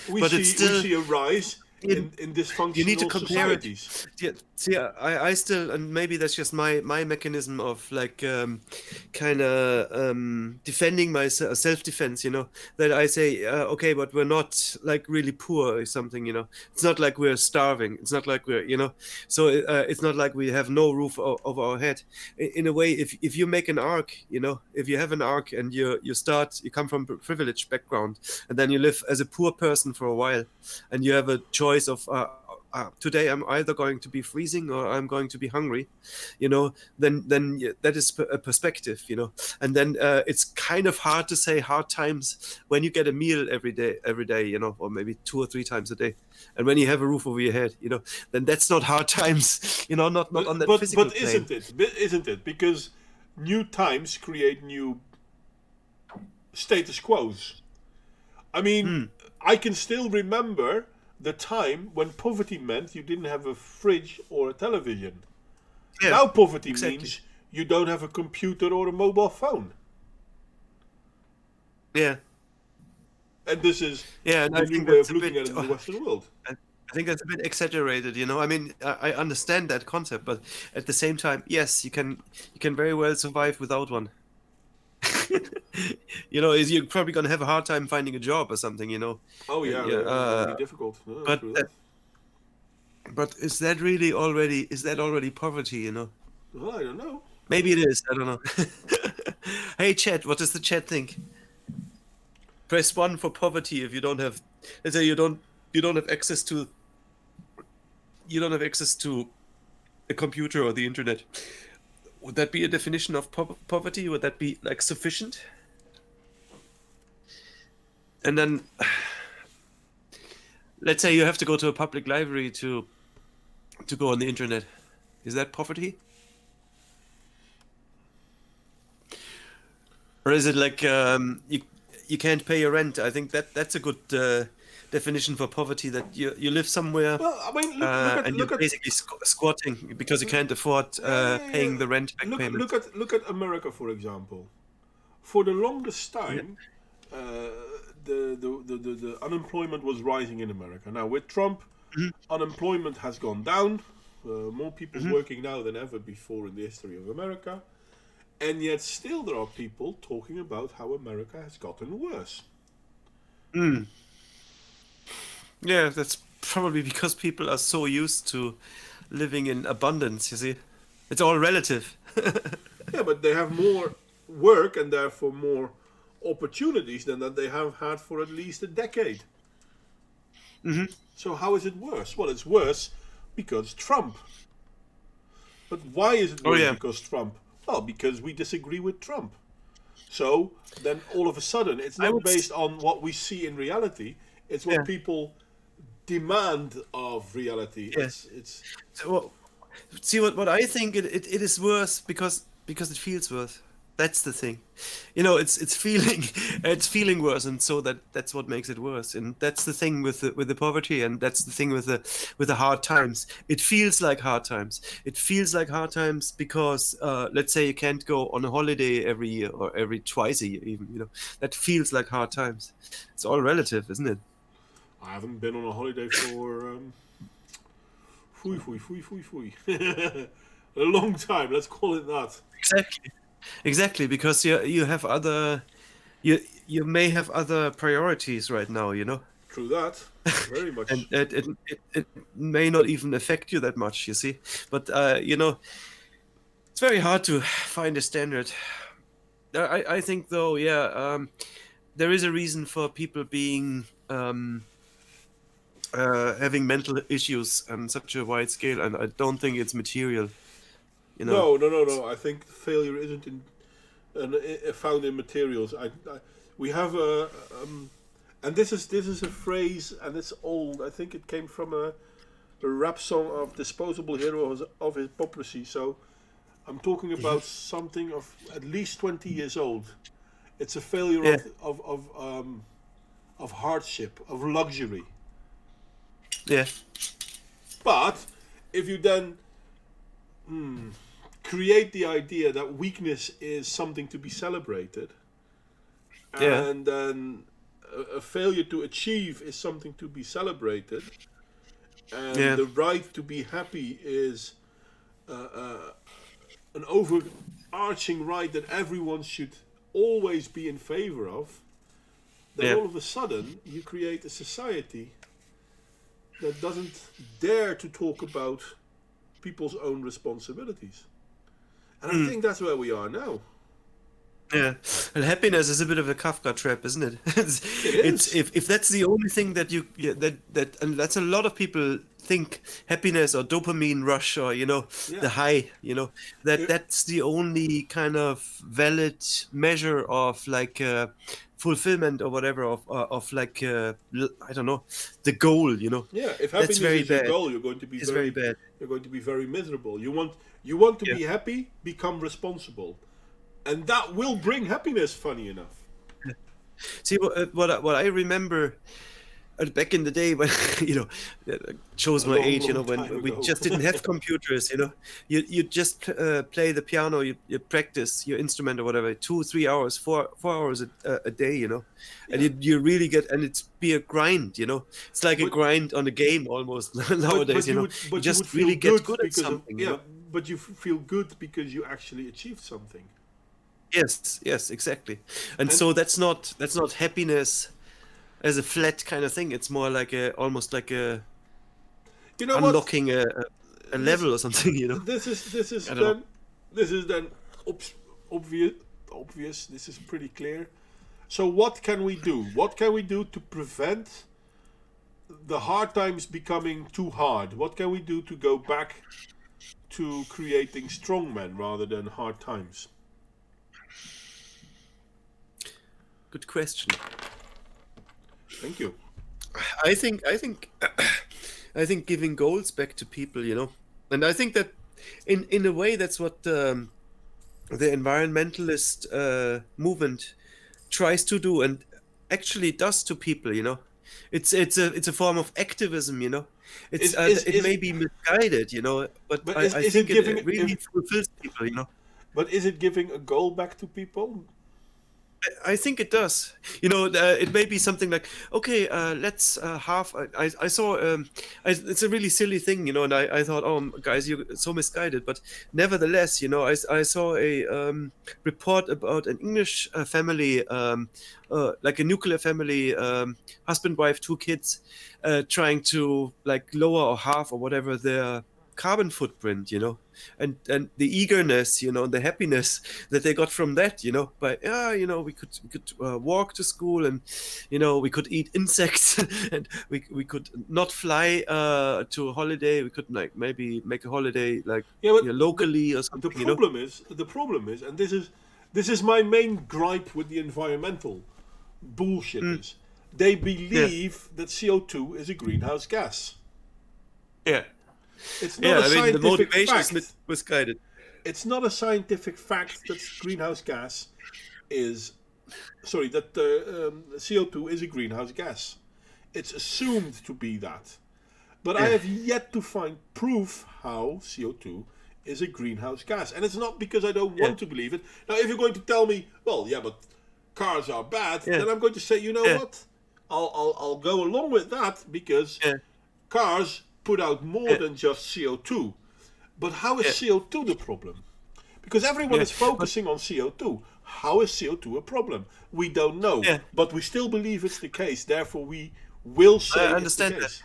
We But it's see we still see a rise you, in you need to dysfunctional compare it. societies. Yeah, see, I still, and maybe that's just my mechanism of like kind of defending my self-defense, that I say, okay, but we're not like really poor or something. It's not like we're starving. It's not like so it's not like we have no roof over our head. In a way, if you make an arc, if you have an arc and you come from a privileged background, and then you live as a poor person for a while, and you have a choice of today I'm either going to be freezing or I'm going to be hungry, then that is a perspective, and then it's kind of hard to say hard times when you get a meal every day, or maybe 2 or 3 times a day, and when you have a roof over your head, then that's not hard times, not on that physical But plane. isn't it? Isn't it? Because new times create new status quos. I mean, Hmm. I can still remember the time when poverty meant you didn't have a fridge or a television. Yeah, Now poverty exactly. means you don't have a computer or a mobile phone. Yeah, And this is yeah, and the I new think way that's of a looking bit at it in the Western world. I think that's a bit exaggerated. I mean, I understand that concept, but at the same time, yes, you can very well survive without one. Is you're probably gonna have a hard time finding a job or something. Oh And yeah, yeah, that would be difficult. No, but true that, that. but is that already poverty? Well, I don't know. Maybe it is. I don't know. Hey, chat, what does the chat think? Press 1 for poverty if you don't have. Let's say you don't have access to a computer or the internet. Would that be a definition of poverty? Would that be like sufficient? And then let's say you have to go to a public library to go on the internet. Is that poverty? Or is it like you can't pay your rent? I think that's a good definition for poverty. That you live somewhere Well, I mean, and look you're at basically squatting because you can't afford yeah, yeah, yeah, paying yeah. the rent back payment. Look at America, for example. For the longest Yeah. time, uh, the unemployment was rising in America. Now with Trump, Mhm. unemployment has gone down. More people Mhm. working now than ever before in the history of America, and yet still there are people talking about how America has gotten worse. Mm. Yeah, that's probably because people are so used to living in abundance. You see, it's all relative. Yeah, but they have more work and therefore more opportunities than that they have had for at least a decade. Hmm. So how is it worse? Well, it's worse because Trump. But why is it Oh worse yeah, because Trump? Well, because we disagree with Trump. So then all of a sudden, it's I not would. based on what we see in reality. It's what Yeah, people demand of reality. yeah. It's So, see what I think it is worse because it feels worse. That's the thing. It's feeling it's feeling worse, and so that's what makes it worse. And that's the thing with the poverty, and that's the thing with the hard times. It feels like hard times. It feels like hard times because let's say you can't go on a holiday every year or every twice a year even, That feels like hard times. It's all relative, isn't it? I haven't been on a holiday for fui fui fui fui fui a long time. Let's call it that. Exactly. Exactly, because you have other you may have other priorities right now, True that. Very and much. it may not even affect you that much, you see. But it's very hard to find a standard. I think though, yeah, there is a reason for people being having mental issues on such a wide scale, and I don't think it's material, you know. No, no, no, no. I think failure isn't found in materials. We have and this is a phrase, and it's old. I think it came from a rap song of Disposable Heroes of Hypocrisy. So I'm talking about something of at least 20 years old. It's a failure Yeah, of hardship, of luxury. yeah, But if you then create the idea that weakness is something to be celebrated, yeah, and then a failure to achieve is something to be celebrated, and yeah, the right to be happy is an overarching right that everyone should always be in favor of, then yeah. all of a sudden you create a society that doesn't dare to talk about people's own responsibilities. And I think that's where we are now. Yeah, and happiness is a bit of a Kafka trap, isn't it? It It's is. if that's the only thing that you yeah, and that's a lot of people think happiness or dopamine rush or the Yeah. high, It, that's the only kind of valid measure of like fulfillment or whatever of like I don't know, the goal, yeah. If That's happiness very is your bad. goal, It's very bad. you're going to be very miserable. You want to Yeah. be happy, become responsible, and that will bring happiness. Funny enough. See what I remember back in the day when it shows A my long, age, long time when we ago. just didn't have computers. You just play the piano, you practice your instrument or whatever, 2 3 hours, 4 hours a day, and Yeah. you really get, and it's be a grind, it's like a But grind on a game almost but nowadays, but you would you but you would just feel really get good good at because of something, yeah. But you feel good because you actually achieved something. Yes, yes, exactly. And And so that's not happiness as a flat kind of thing. It's more like almost like a you know what? unlocking a This level or something, this is this is I don't know. then this is then obs- obvious. Obvious. This is pretty clear. So what can we do? What can we do to prevent the hard times becoming too hard? What can we do to go back to creating strong men rather than hard times? Good question. Thank you. I think I think giving goals back to people, and I think that in a way that's what the environmentalist movement tries to do and actually does to people. It's a form of activism. It's it Is may it? be misguided, but But I is it think it giving really if? fulfills people. But is it giving a goal back to people? I think it does. It may be something like, okay, let's half. I saw. It's a really silly thing, and I thought, oh, guys, you're so misguided. But nevertheless, I saw a report about an English family, like a nuclear family, husband, wife, 2 kids, trying to like lower or half or whatever their carbon footprint, and the eagerness, the happiness that they got from that, by we could walk to school, and we could eat insects, and we could not fly to a holiday. We could like maybe make a holiday like Yeah, but locally or the something. problem is, and this is my main gripe with the environmental Mm, bullshitters. They yeah, believe that CO2 is a greenhouse gas. yeah, It's not yeah. a I mean, the scientific motivation is fact. misguided. it's not a scientific fact that greenhouse gas is that CO2 is a greenhouse gas. It's assumed to be that. But I Yeah, have yet to find proof how CO2 is a greenhouse gas. And it's not because I don't yeah, want to believe it. Now, if you're going to tell me, well, yeah, but cars are bad, yeah, then I'm going to say, you know yeah, what? I'll go along with that because yeah, cars put out more yeah, than just CO2. But how is yeah, CO2 the problem? Because everyone yeah. is But focusing on CO2. How is CO2 a problem? We don't know. yeah, But we still believe it's the case. Therefore, we will I say it's the understand that. case.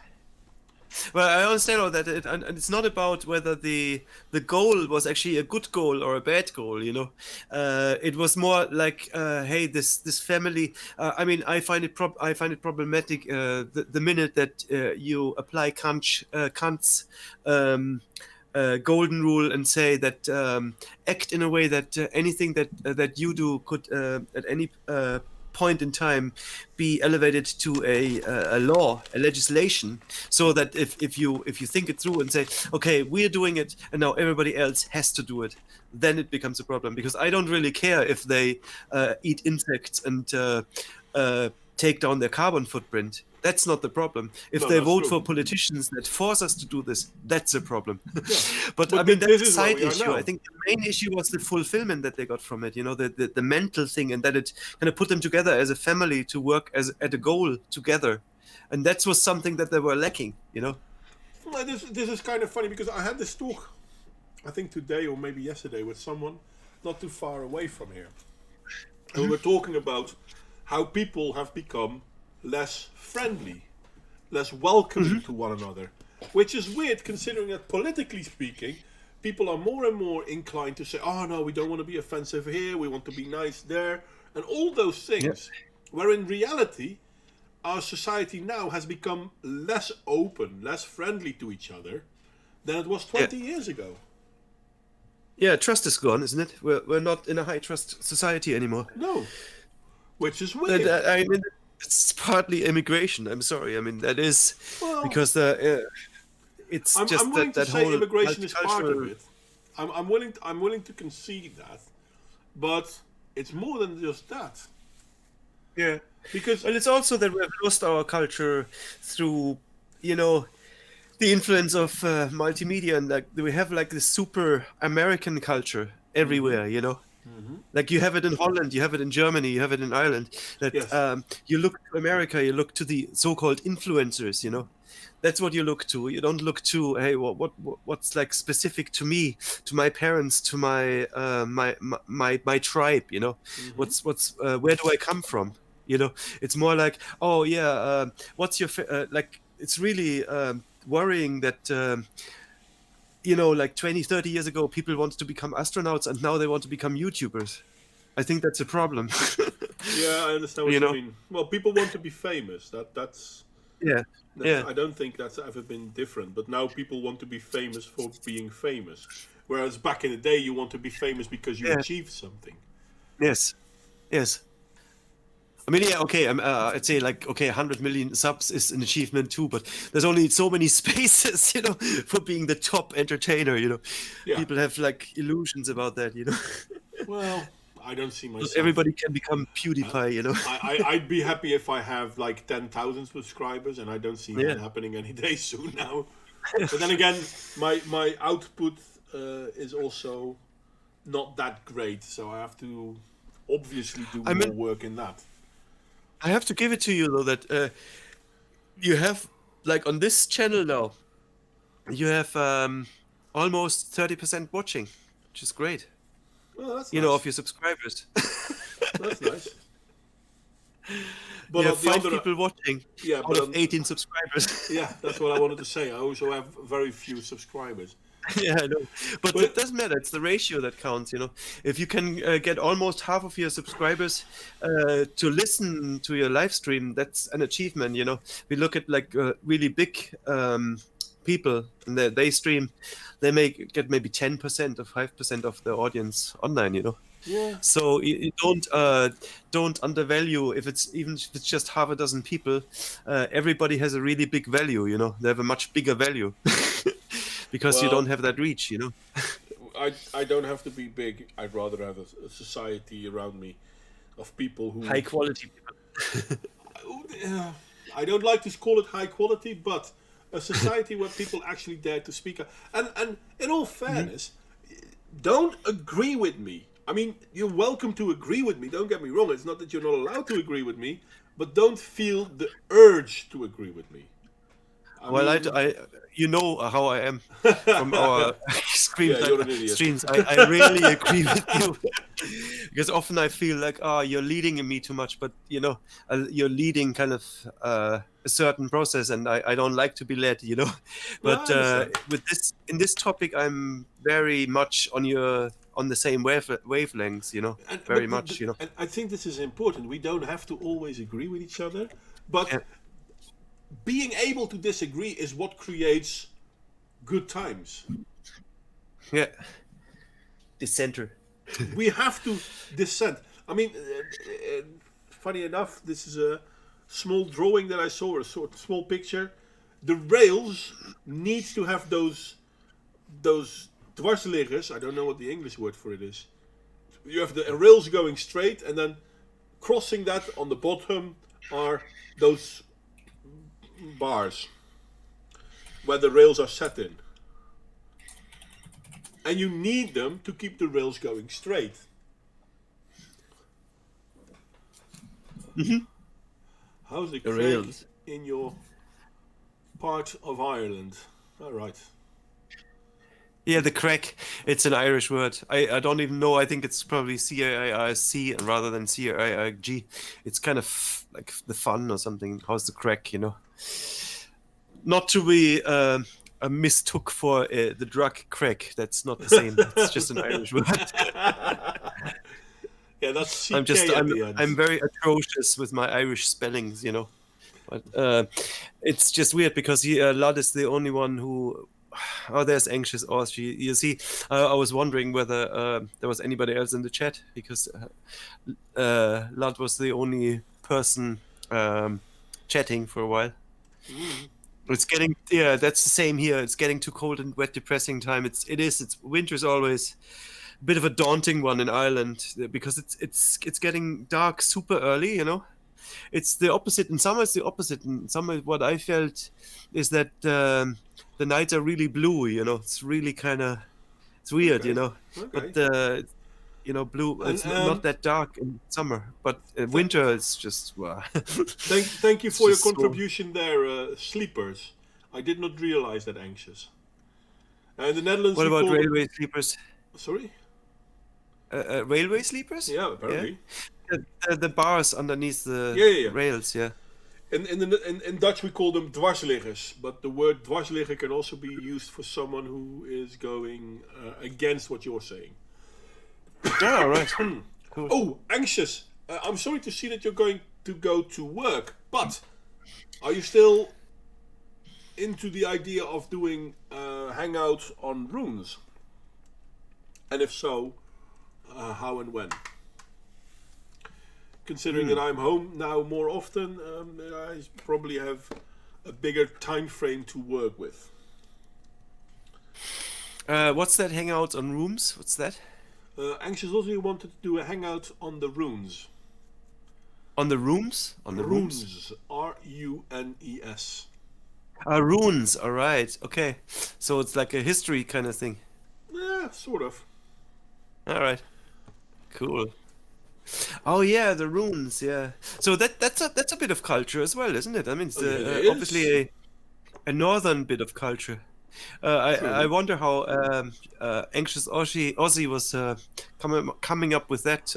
Well, I understand all that, and it's not about whether the goal was actually a good goal or a bad goal. It was more like, hey, this family. I mean, I find it problematic the minute that you apply Kant's golden rule and say that act in a way that anything that you do could at any point in time be elevated to a law, a legislation, so that if you think it through and say, okay, we're doing it and now everybody else has to do it, then it becomes a problem, because I don't really care if they eat insects and take down their carbon footprint. That's not the problem. If No, they that's vote true. for politicians that force us to do this, that's a problem. Yeah. But I But mean, this that's a is where side we are issue. I now. think the main issue was the fulfillment that they got from it. The mental thing, and that it kind of put them together as a family to work as at a goal together, and that was something that they were lacking. Well, this is kind of funny because I had this talk, I think today or maybe yesterday, with someone not too far away from here. And we were talking about how people have become less friendly, less welcoming to one another. Which is weird considering that politically speaking, people are more and more inclined to say, oh no, we don't want to be offensive here, we want to be nice there, and all those Yeah. things. Where in reality, our society now has become less open, less friendly to each other than it was Yeah. 20 years ago. Yeah, trust is gone, isn't it? We're not in a high trust society anymore. No, which is And weird. I mean, it's partly immigration. I'm sorry. I mean, that is Well, because it's I'm just willing to that say whole immigration is part of multicultural. it. I'm willing to concede that, but it's more than just that. Yeah. Because Well, it's also that we've lost our culture through, you know, the influence of multimedia, and like we have like this super American culture everywhere. Like you have it in Holland, you have it in Germany, you have it in Ireland. That yes, you look to America, you look to the so-called influencers. That's what you look to. You don't look to, hey, what's like specific to me, to my parents, to my tribe. Where do I come from? It's more like, oh yeah, what's your like? It's really worrying that. Like 20, 30 years ago, people wanted to become astronauts and now they want to become YouTubers. I think that's a problem. yeah, I understand what you you know? mean. Well, people want to be famous. Yeah. Yeah. I don't think that's ever been different. But now people want to be famous for being famous, whereas back in the day, you want to be famous because you Yeah. achieved something. Yes. Yes. I mean, yeah, okay. I'd say like, okay, 100 million subs is an achievement too, but there's only so many spaces, for being the top entertainer. Yeah. People have like illusions about that. Well, I don't see Not myself. everybody can become PewDiePie. I'd be happy if I have like 10,000 subscribers, and I don't see that Yeah. happening any day soon now. But then again, my output is also not that great, so I have to obviously do I more mean, work in that. I have to give it to you though that you have like on this channel now, you have almost 30% watching, which is great. Well, that's Of nice. your subscribers. That's nice. But You have on the 5 other, people watching yeah, out but of 18 subscribers. yeah, that's what I wanted to say. I also have very few subscribers. Yeah, I know. But it But doesn't matter. It's the ratio that counts. If you can get almost half of your subscribers to listen to your live stream, that's an achievement. We look at like really big people, and they stream, they get maybe 10% of 5% of the audience online. yeah, So you don't undervalue even if it's just half a dozen people. Everybody has a really big value. They have a much bigger value because you don't well, have that reach. I don't have to be big. I'd rather have a society around me of people who. High quality people. I don't like to call it high quality, but a society where people actually dare to speak up. And in all fairness, don't agree with me. I mean, you're welcome to agree with me. Don't get me wrong. It's not that you're not allowed to agree with me, but don't feel the urge to agree with me. Well, you know how I am from our you're an idiot. streams. I really agree with you because often I feel like, you're leading me too much, but you know, you're leading kind of a certain process, and I don't like to be led, you know. But with this topic, I'm very much on the same wavelengths, you know, very much, you know. And I think this is important. We don't have to always agree with each other, but being able to disagree is what creates good times. Yeah. Dissenter. We have to dissent. I mean, funny enough, this is a small drawing that I saw, or a sort of small picture. The rails need to have those dwarsliggers. I don't know what the English word for it is. You have the rails going straight, and then crossing that on the bottom are those bars where the rails are set in. And you need them to keep the rails going straight. Mm-hmm. How's the rails in your part of Ireland? All right. Yeah, the crack. It's an Irish word. I don't even know. I think it's probably C-A-I-C rather than C-A-I-G. It's kind of like the fun or something. How's the crack, you know? Not to be mistook for the drug crack. That's not the same. It's just an Irish word. Yeah, that's CK I'm just at the end. I'm very atrocious with my Irish spellings, you know. But it's just weird because Lud is the only one who. Oh, there's anxious Austria. You see, I was wondering whether there was anybody else in the chat because Lud was the only person chatting for a while. It's getting that's the same here. It's getting too cold and wet, depressing time. It's winter's always a bit of a daunting one in Ireland because it's getting dark super early. You know, it's the opposite. In summer, it's the opposite. In summer, what I felt is that the nights are really blue. You know, it's really kind of it's weird. Okay. You know, Okay. but you know, blue. And, It's not that dark in summer, but winter it's just. Wow. Thank you for your contribution there, sleepers. I did not realize that anxious. In the Netherlands, What about railway sleepers? Sorry. Railway sleepers? Yeah, apparently. Yeah? The bars underneath the rails. Yeah. In Dutch we call them dwarsliggers, but the word dwarsligger can also be used for someone who is going against what you're saying. Yeah, right. Cool. Oh, anxious. I'm sorry to see that you're going to go to work, but are you still into the idea of doing hangouts on runes? And if so, how and when? Considering that I'm home now more often, I probably have a bigger time frame to work with. What's that hangout on rooms? What's that? Anxious also wanted to do a hangout on the runes. On the rooms? On the rooms? Runes. R-U-N-E-S. Runes, alright. Okay. So it's like a history kind of thing. Yeah, sort of. Alright. Cool. Oh yeah, the runes, yeah. So that's a bit of culture as well, isn't it? I mean, it's obviously a northern bit of culture. I wonder how anxious Aussie was coming up with that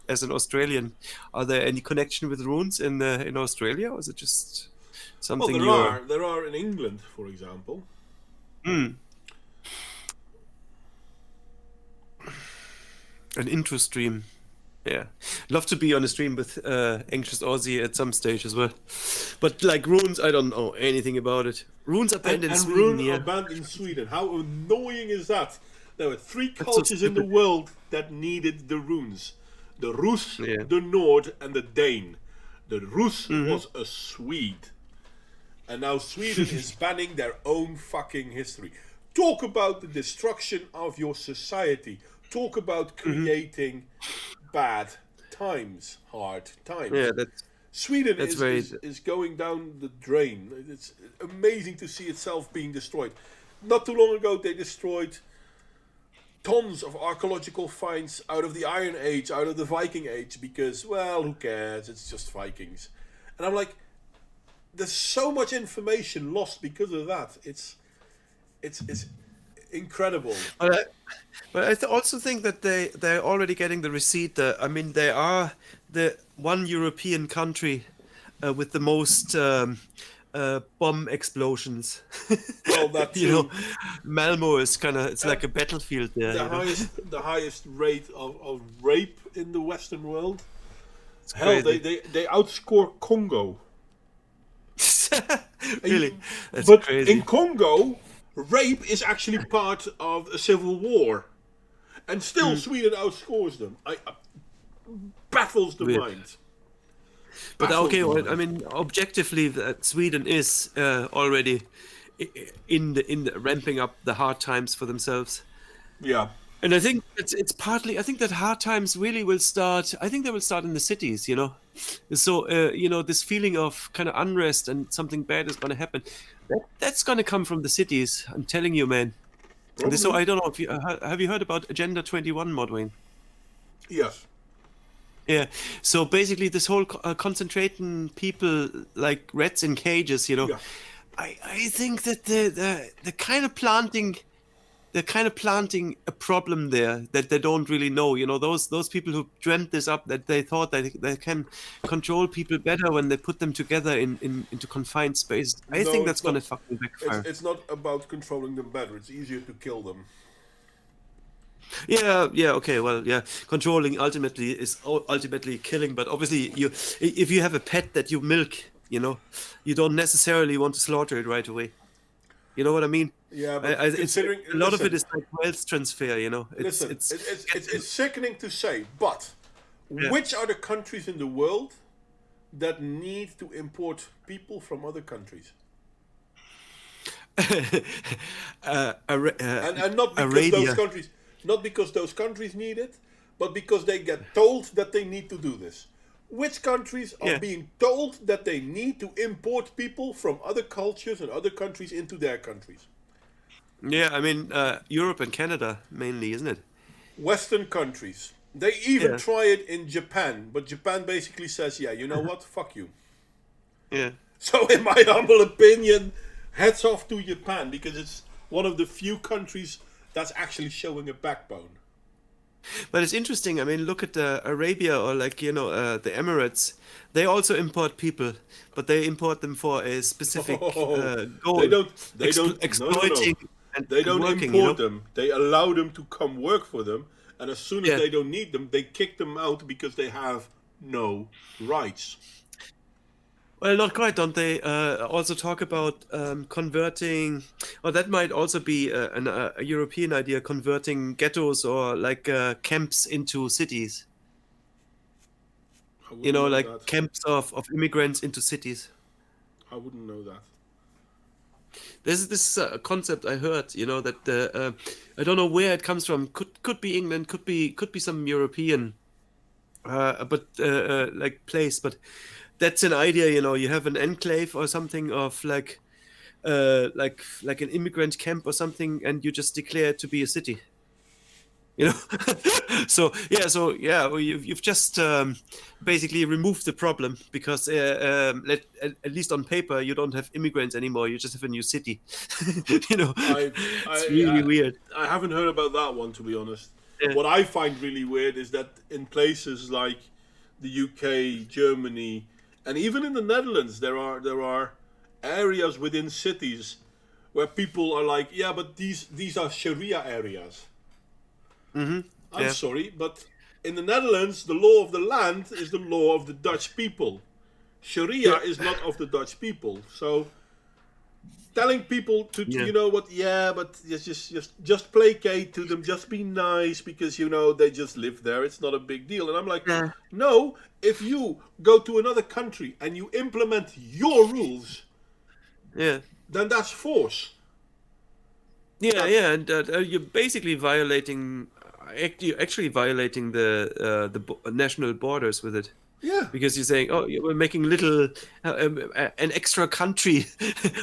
as an Australian. Are there any connection with runes in Australia, or is it just something? Well, there are in England, for example. An intro stream. Yeah, love to be on a stream with anxious Aussie at some stage as well. But like runes, I don't know anything about it. Runes are banned in Sweden. Runes are banned in Sweden. How annoying is that? There were three cultures in the world that needed the runes: the Rus, the Nord, and the Dane. The Rus was a Swede, and now Sweden is banning their own fucking history. Talk about the destruction of your society. Talk about Hmm. creating bad times, hard Yeah, times. that's Sweden that's is, very. is, is going down the drain. It's amazing to see itself being destroyed. Not too long ago, they destroyed tons of archaeological finds out of the Iron Age, out of the Viking Age, because, well, who cares? It's just Vikings. And I'm like, there's so much information lost because of that. It's incredible. But I also think that they're already getting the receipt. I mean, they are the one European country with the most bomb explosions. Well, that You know, too. Malmo is kind of it's Uh, like a battlefield there. the You know, highest rate of rape in the Western world. it's Hell, they crazy. they, they outscore Congo. Really, that's But in crazy. Congo, rape is actually part of a civil war, and still Mm, Sweden outscores them. Baffles the weird. mind. But Baffles okay, the well, I mind. mean, objectively, that Sweden is already in the ramping up the hard times for themselves. Yeah. And I think it's partly. I think that hard times really will start. I think they will start in the cities. You know, so this feeling of kind of unrest and something bad is going to happen. That's going to come from the cities. I'm telling you, man. And so Probably. I don't know if you have you heard about Agenda 21, Modwin? Yes. Yeah. So basically, this whole concentrating people like rats in cages. Yeah. I think that the kind of planting they're kind of planting a problem there that they don't really know. Those people who dreamt this up, that they thought that they can control people better when they put them together into confined spaces. I think No, that's it's gonna not. fucking It's backfire. it's not about controlling them better. It's easier to kill them. Yeah, yeah, okay, well, yeah. Controlling ultimately is ultimately killing, but obviously, if you have a pet that you milk, you don't necessarily want to slaughter it right away. You know what I mean? Yeah, but It's considering, a lot of it listen, is like wealth transfer. listen, It's it's sickening to say, but yeah. which are the countries in the world that need to import people from other countries? And not because those Arabia. countries, not because those countries need it, but because they get told that they need to do this. Which countries are Yeah, being told that they need to import people from other cultures and other countries into their countries? yeah. I mean, Europe and Canada mainly, isn't it? Western countries. They even Yeah, try it in Japan, but Japan basically says, yeah, you know what? Fuck you. yeah. So, in my humble opinion, hats off to Japan because it's one of the few countries that's actually showing a backbone. But it's interesting. I mean, look at Arabia or like the Emirates. They also import people, but they import them for a specific Oh, they goal, don't. They don't. No, no, no. exploiting They and don't working. import them. They allow them to come work for them, and as soon as Yeah. they don't need them, they kick them out because they have no rights. Well, not quite, don't they? Also talk about converting, or that might also be a European idea, converting ghettos or like camps into cities. I wouldn't know Like that. camps of immigrants into cities. I wouldn't know that. There's this concept I heard, that I don't know where it comes from. Could be England, could be some European, but like place. But that's an idea. You have an enclave or something of like an immigrant camp or something, and you just declare it to be a city. You know, so well, you've just basically removed the problem because at least on paper you don't have immigrants anymore. You just have a new city. I It's really I weird. I haven't heard about that one to be honest. Yeah, What I find really weird is that in places like the UK, Germany, and even in the Netherlands, there are areas within cities where people are like, yeah, but these are Sharia areas. I'm yeah, sorry, but in the Netherlands, the law of the land is the law of the Dutch people. yeah, Sharia is not of the Dutch people. So telling people to yeah. you know what, yeah, but just placate to them, just be nice because they just live there, it's not a big deal. And I'm like, Yeah. no, if you go to another country and you implement your rules, Yeah. then that's force. Yeah, That yeah, and you're basically violating, actually violating the national borders with it, yeah. because you're saying, oh, we're making little an extra country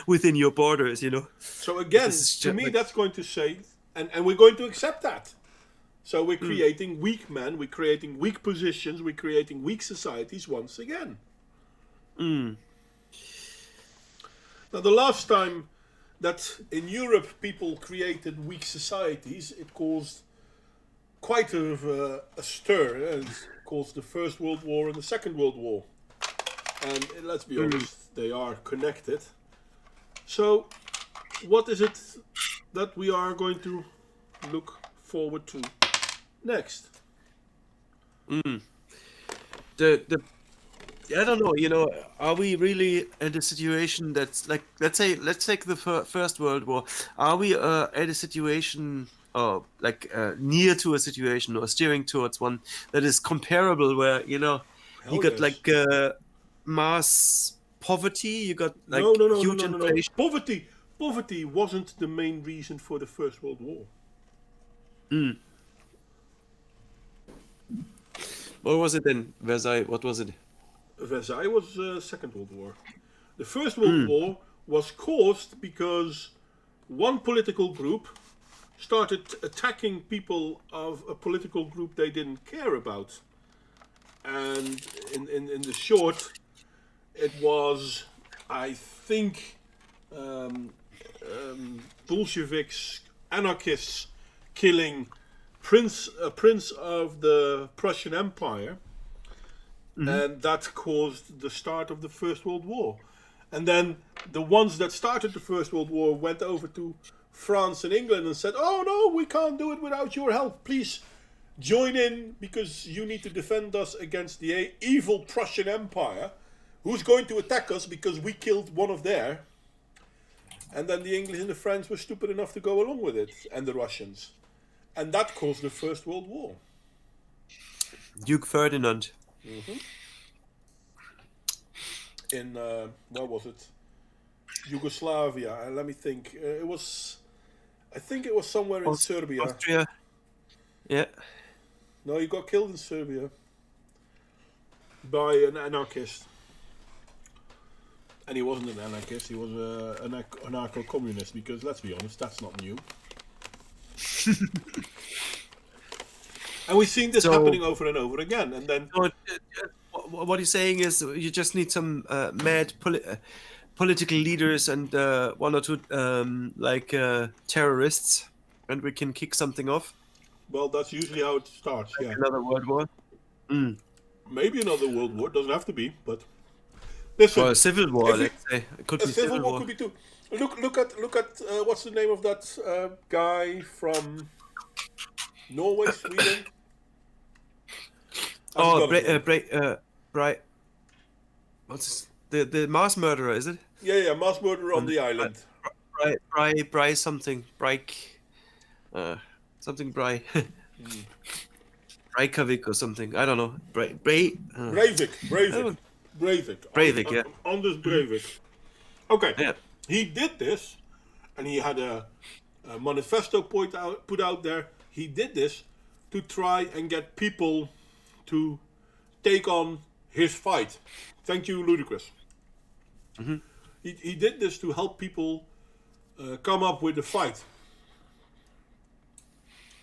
within your borders. So This again, is to just me, like, that's going to say, and we're going to accept that. So we're mm, creating weak men, we're creating weak positions, we're creating weak societies once again. mm, Now, the last time that in Europe people created weak societies, it caused quite a stir. It caused the First World War and the Second World War. And let's be mm. honest, they are connected. So, what is it that we are going to look forward to next? the I don't know. Are we really at a situation that's like, let's take the First World War. Are we at a situation, or like near to a situation, or steering towards one that is comparable, where you Hell got yes. like mass poverty, you got No, like no, no, no, huge no, no, no. inflation. Poverty wasn't the main reason for the First World War. Mm. What was it then? Versailles. What was it? Versailles was the Second World War. The First World Mm. War was caused because one political group started attacking people of a political group they didn't care about. And in the short, it was, I think, um, Bolsheviks, anarchists killing a prince of the Prussian Empire, Hmm. and that caused the start of the First World War. And then the ones that started the First World War went over to France and England and said, "Oh no, we can't do it without your help. Please join in because you need to defend us against the evil Prussian Empire, who's going to attack us because we killed one of their." And then the English and the French were stupid enough to go along with it, and the Russians. And that caused the First World War. Duke Ferdinand. In, where was it? Yugoslavia. Let me think. I think it was somewhere in Serbia. Austria. Yeah. No, he got killed in Serbia by an anarchist. And he wasn't an anarchist, he was an anarcho-communist, because let's be honest, that's not new. And we've seen this So- happening over and over again. And then, So, what he's saying is, you just need some mad political leaders and one or two terrorists, and we can kick something off. well, that's usually how it starts, yeah. Another world war. Maybe another world war, doesn't have to be, but... Listen, Or a civil war, if it- let's say. It could a be civil war could be too. Look at what's the name of that guy from Norway, Sweden? Oh, I've got it. Bright. What's the mass murderer? Is it? Yeah, mass murderer on the island. Bry something. Something Bry. Reykjavik or something. I don't know. Breivik. Breivik, yeah. Anders Breivik. Okay. Yeah. He did this, and he had a manifesto put out there. He did this to try and get people to take on his fight. Thank you, Ludicrous. He did this to help people come up with a fight.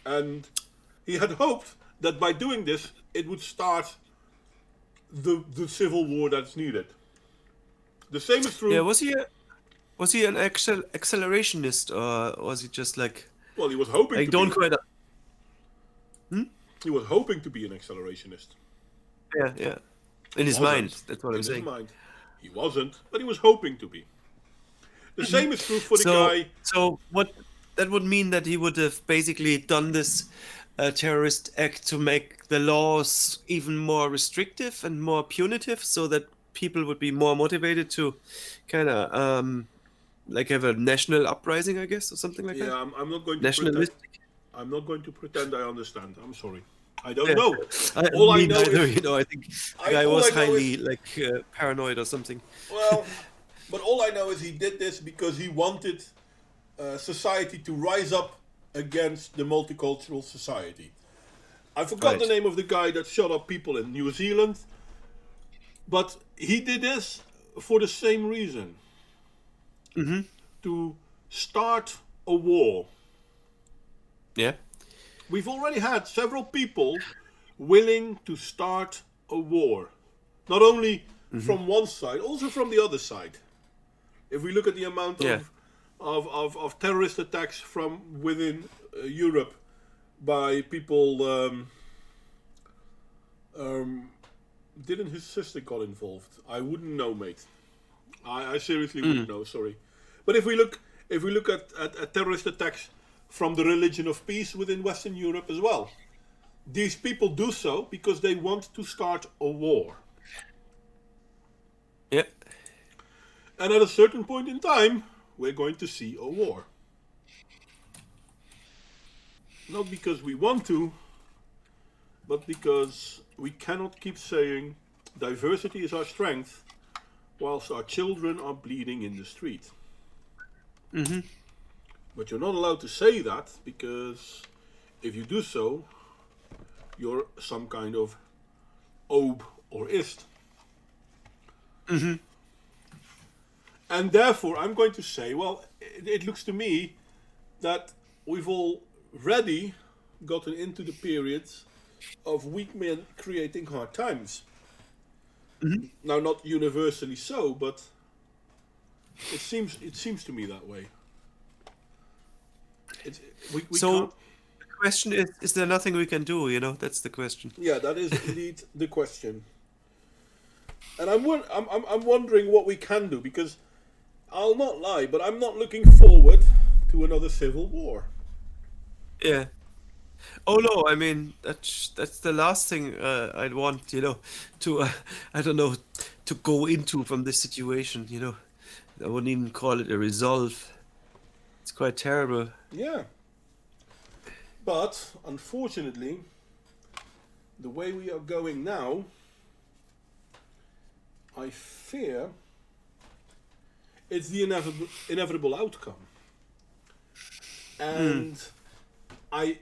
And he had hoped that by doing this, it would start the civil war that's needed. The same is true. Yeah. Was he an accelerationist, or was he just like? Well, he was hoping I to don't be. quite. He was hoping to be an accelerationist. Yeah. In his Wasn't. mind. That's what In I'm his saying. mind. He wasn't, but he was hoping to be. The same is true for the guy. So what that would mean that he would have basically done this terrorist act to make the laws even more restrictive and more punitive, so that people would be more motivated to kind of like have a national uprising, I guess, or something like that. Yeah, I'm not going to Nationalistic. I'm not going to pretend I understand. I'm sorry. I don't Yeah. know. I All I mean, know neither, is I think the I- guy all was I know highly is- paranoid or something. well, but all I know is he did this because he wanted society to rise up against the multicultural society. I forgot the Right. name of the guy that shot up people in New Zealand, but he did this for the same reason, Mm-hmm. to start a war. Yeah. We've already had several people willing to start a war. Not only Mm-hmm. from one side, also from the other side. If we look at the amount Yeah. of terrorist attacks from within Europe by people, um, didn't his sister got involved? I wouldn't know, mate. I seriously wouldn't Mm. know. Sorry, but if we look at terrorist attacks from the religion of peace within Western Europe as well, these people do so because they want to start a war. Yeah. And at a certain point in time, we're going to see a war. Not because we want to, but because we cannot keep saying diversity is our strength whilst our children are bleeding in the street. Mm-hmm. But you're not allowed to say that because if you do so, you're some kind of ob or ist. Mm-hmm. And therefore, I'm going to say, well, it looks to me that we've already gotten into the periods of weak men creating hard times. Mm-hmm. Now, not universally so, but it seems to me that way. It's, we can't. So the question is there nothing we can do? You know, that's the question. Yeah, that is indeed the question. And I'm wondering what we can do because I'll not lie, but I'm not looking forward to another civil war. Yeah. Oh no, I mean that's the last thing I'd want, you know, to I don't know, to go into from this situation, you know. I wouldn't even call it a resolve. It's quite terrible. Yeah, but unfortunately, the way we are going now, I fear it's the inevitable outcome. Mm. And I,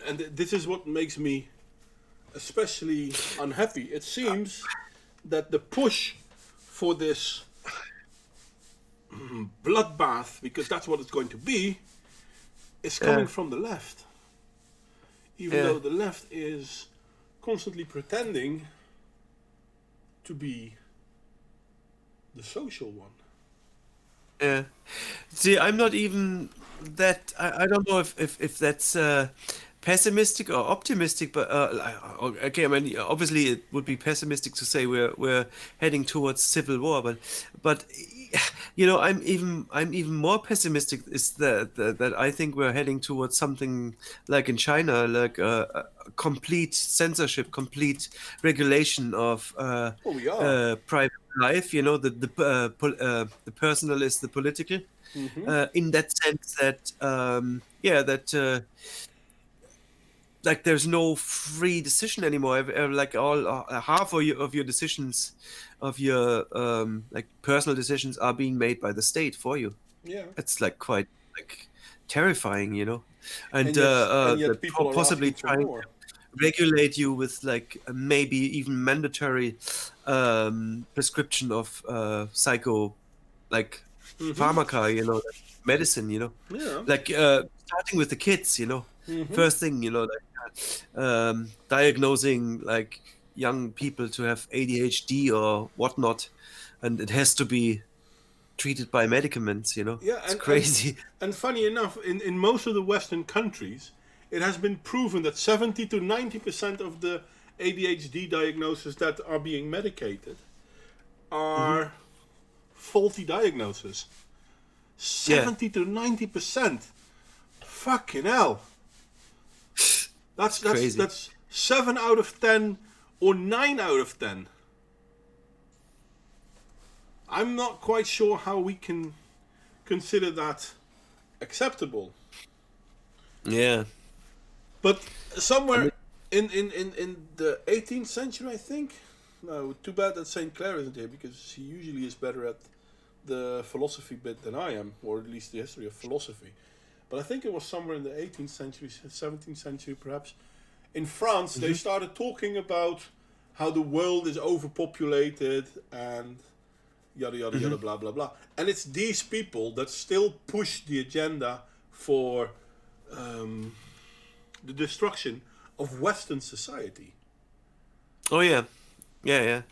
and this is what makes me especially unhappy. It seems that the push for this bloodbath, because that's what it's going to be, is coming Yeah. from the left. Even Yeah. though the left is constantly pretending to be the social one. Yeah. See, I'm not even that. I don't know if that's pessimistic or optimistic, but okay, I mean, obviously it would be pessimistic to say we're heading towards civil war, but you know, I'm even more pessimistic is that I think we're heading towards something like in China, like a complete censorship, complete regulation of Well, we are. private life. You know, the personal is the political. Hmm. In that sense that yeah, that like there's no free decision anymore. Like all half of your decisions, of your like personal decisions, are being made by the state for you. Yeah. It's like quite like terrifying, you know, and And yet they're people are possibly asking for trying more. to regulate you with like maybe even mandatory prescription of psycho, like Hmm. pharmaca, you know, like medicine, you know, Yeah. like starting with the kids, you know, Hmm. first thing, you know, like diagnosing like young people to have ADHD or whatnot, and it has to be treated by medicaments, you know, Yeah, it's and crazy. and funny enough, in most of the Western countries, it has been proven that 70 to 90% of the ADHD diagnoses that are being medicated Hmm. are faulty diagnoses. Yeah, 70 to 90%. Fucking hell. That's it's that's crazy. that's 7 out of 10 or 9 out of 10. I'm not quite sure how we can consider that acceptable. Yeah, But I mean, somewhere in the 18th century, I think. No, too bad that St. Clair isn't here because he usually is better at the philosophy bit than I am, or at least the history of philosophy. But I think it was somewhere in the 18th century, 17th century perhaps. In France, they started talking about how the world is overpopulated and yada yada yada blah blah blah. And it's these people that still push the agenda for the destruction of Western society. Oh yeah, yeah, yeah.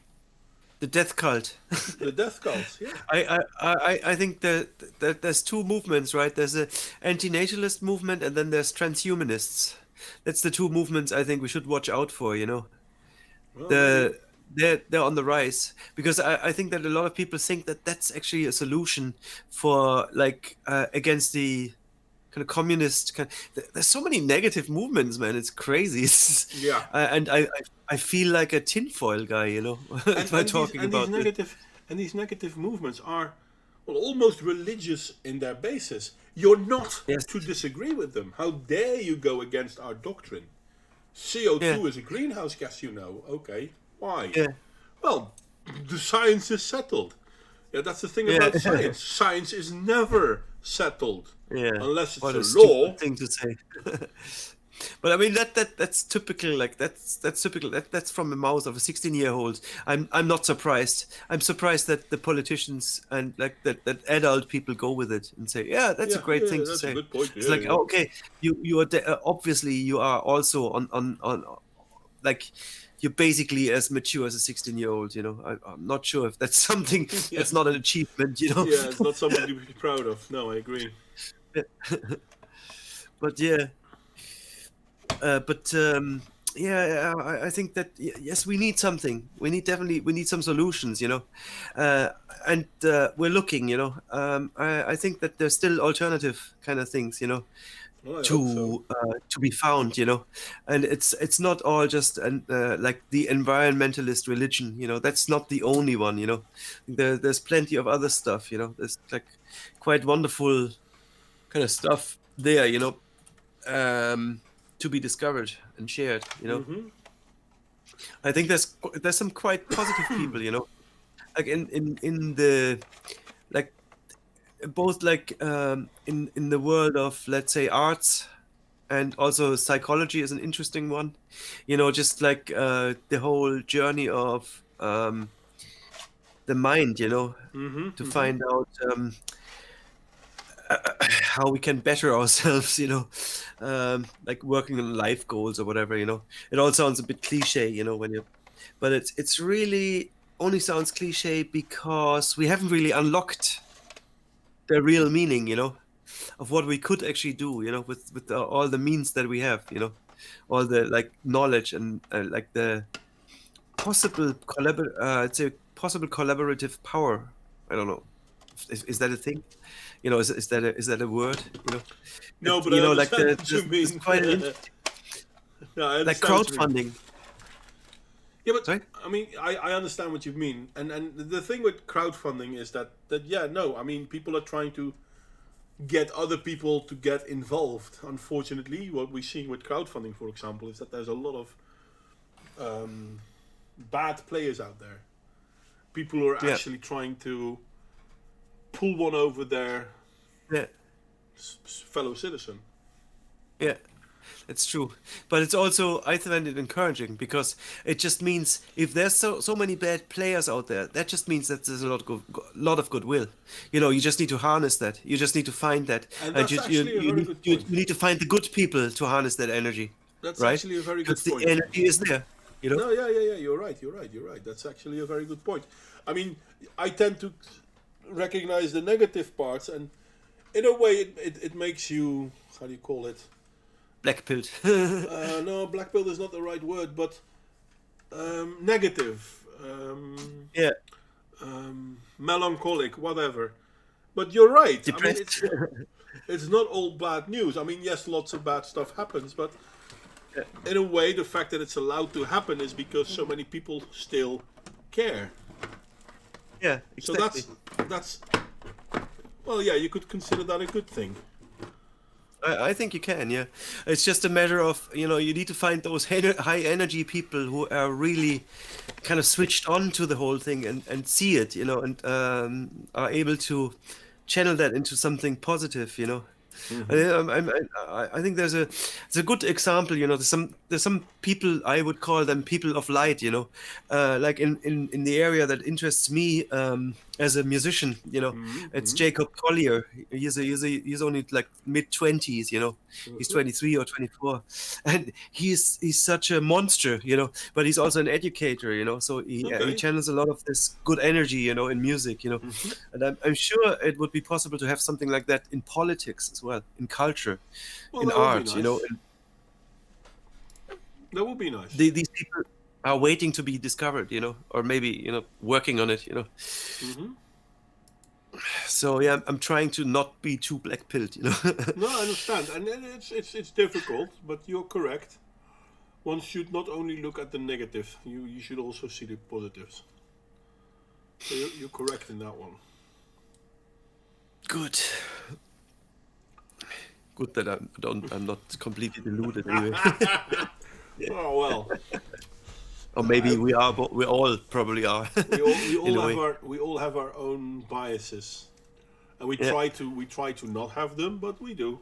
The death cult. The death cult, yeah. I think that there's two movements, right? There's a anti-natalist movement, and then there's transhumanists. That's the two movements I think we should watch out for. You know, Well, maybe. they're on the rise, because I think that a lot of people think that that's actually a solution for like against the kind of communist kind. There's so many negative movements, man. It's crazy. Yeah. And I feel like a tinfoil guy, you know, by talking about this. These negative movements are, well, almost religious in their basis. You're not Yes. to disagree with them. How dare you go against our doctrine? CO2 Yeah. is a greenhouse gas, you know. Okay, why? Yeah. Well, the science is settled. Yeah, that's the thing Yeah. about science. Science is never settled Yeah. unless What a it's a law. stupid thing to say. But I mean that's typical. Like that's typical. That's from the mouth of a 16-year-old. I'm not surprised. I'm surprised that the politicians and like that adult people go with it and say, yeah, that's a great thing to that's say. a good point. It's Yeah, like, yeah. oh, okay, you are obviously you are also on like you're basically as mature as a 16-year-old. You know, I'm not sure if that's something Yeah. that's not an achievement. You know. Yeah, it's not something to be proud of. No, I agree. But yeah. Yeah, I think that yes, we need something. We need some solutions, you know, and we're looking, you know. I think that there's still alternative kind of things, you know, Well, I hope so. to be found, you know, and it's not all just like the environmentalist religion, you know. That's not the only one, you know. There's plenty of other stuff, you know. There's like quite wonderful kind of stuff there, you know. To be discovered and shared, you know. I think there's some quite positive people, you know, like in the like both like in the world of, let's say, arts, and also psychology is an interesting one, you know, just like the whole journey of the mind, you know, to find out how we can better ourselves, you know, like working on life goals or whatever, you know. It all sounds a bit cliche, you know, but it's really only sounds cliche because we haven't really unlocked the real meaning, you know, of what we could actually do, you know, with all the means that we have, you know, all the like knowledge and like the possible possible collaborative power. I don't know. Is that a thing? You know, is that a word? You know, No, but you I know, like understand what you there's mean. quite an No, I like understand what you mean. crowdfunding. Yeah, but Sorry? I mean, I understand what you mean, and the thing with crowdfunding is that yeah, no, I mean, people are trying to get other people to get involved. Unfortunately, what we're seeing with crowdfunding, for example, is that there's a lot of bad players out there. People who are Yeah. actually trying to pull one over their Yeah, fellow citizen. yeah, it's true. But it's also, I find it encouraging because it just means if there's so many bad players out there, that just means that there's a lot of goodwill. You know, you just need to harness that. You just need to find that, And and that's actually a very good you point. need to find the good people to harness that energy, That's right? actually a very good Because the point. energy is there. You know. No, yeah. You're right. That's actually a very good point. I mean, I tend to recognize the negative parts, and in a way, it makes you, how do you call it? Black pilled. No, black pill is not the right word, but negative, Yeah. melancholic, whatever. But you're right. I mean, Depressed. it's not all bad news. I mean, yes, lots of bad stuff happens, but in a way, the fact that it's allowed to happen is because so many people still care. Yeah, So exactly. that's well, yeah, you could consider that a good thing. I think you can, yeah. It's just a matter of, you need to find those high energy people who are really kind of switched on to the whole thing and see it, and are able to channel that into something positive. Hmm. I think it's a good example. There's some people, I would call them people of light. Like in the area that interests me as a musician. It's Hmm. Jacob Collier. He's only like mid 20s. He's Hmm. 23 or 24, and he's such a monster. But he's also an educator. So he Okay. channels a lot of this good energy. In music. Hmm. And I'm sure it would be possible to have something like that in politics as well, in culture, Well, in that would be art. nice. That would be nice. These people are waiting to be discovered, or maybe, working on it. Hmm. So yeah, I'm trying to not be too black-pilled. No, I understand, and it's difficult, but you're correct. One should not only look at the negative. You should also see the positives. So you're correct in that one. Good. Good that I'm not completely deluded anyway. Oh well. Or I, maybe we all probably are we in all a have way. our own biases, and Yeah, we try to not have them, but we do.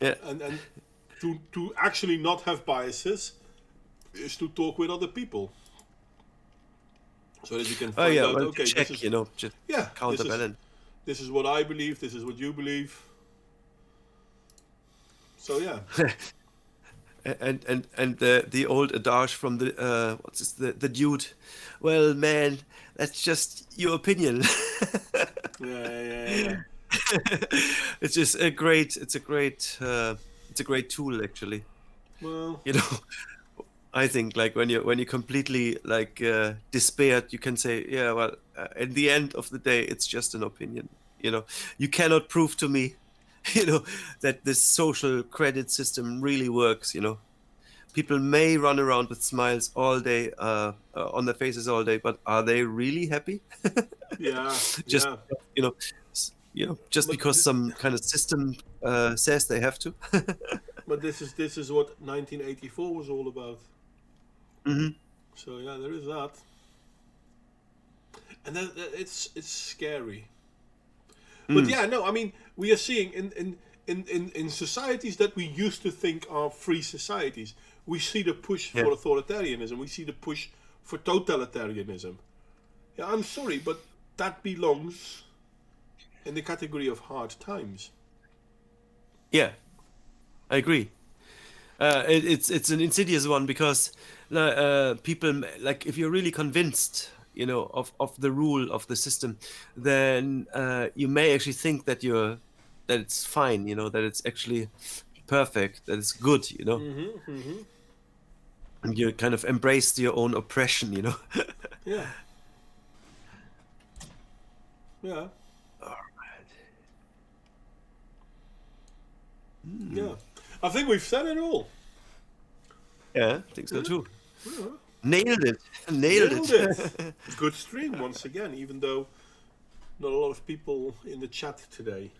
yeah. And to actually not have biases is to talk with other people, so that you can Oh find yeah, out. well, to Okay, this check, is just yeah, counterbalance. this is what I believe. This is what you believe. So yeah, And the old adage from the what's this, the dude, well, man, that's just your opinion. yeah. It's just a great it's a great tool, actually. Well, you know I think, like, when you completely, like, despaired, you can say, yeah, well, at the end of the day, it's just an opinion. You cannot prove to me you know that this social credit system really works. People may run around with smiles all day, on their faces all day, but are they really happy? yeah, just yeah. you know just But because some kind of system says they have to. but this is what 1984 was all about. Hmm. So yeah, there is that, and it's scary. But Mm. yeah, no, I mean we are seeing in societies that we used to think are free societies, we see the push Yeah. for authoritarianism. We see the push for totalitarianism. Yeah, I'm sorry, but that belongs in the category of hard times. Yeah, I agree. It's an insidious one, because people, like, if you're really convinced, of the rule of the system, then you may actually think that it's fine, that it's actually perfect, that it's good. Mm-hmm. Mm-hmm. And you kind of embrace your own oppression. Yeah. Yeah. Yeah. I think we've said it all. Yeah, I think so Yeah. too. Yeah. Nailed it. Nailed Nailed it. it. Good stream once again, even though not a lot of people in the chat today.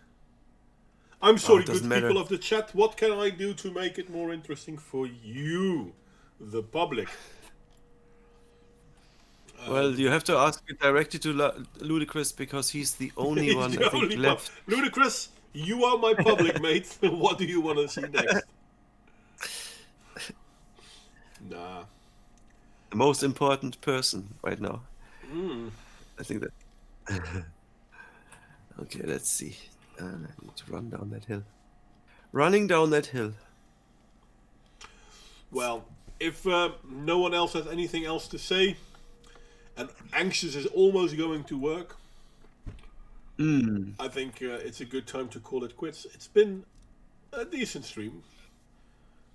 I'm Oh, sorry, it doesn't good matter. people of the chat. What can I do to make it more interesting for you, the public? Well, you have to ask it directly to Ludacris, because he's the only He's one, I the think, only left. Ludicrous, you are my public, mate. What do you want to see next? Nah. The most important person right now. Mm. I think that. Okay, let's see. I need to run down that hill. Running down that hill. Well, if no one else has anything else to say, and anxious is almost going to work, Mm, I think it's a good time to call it quits. It's been a decent stream.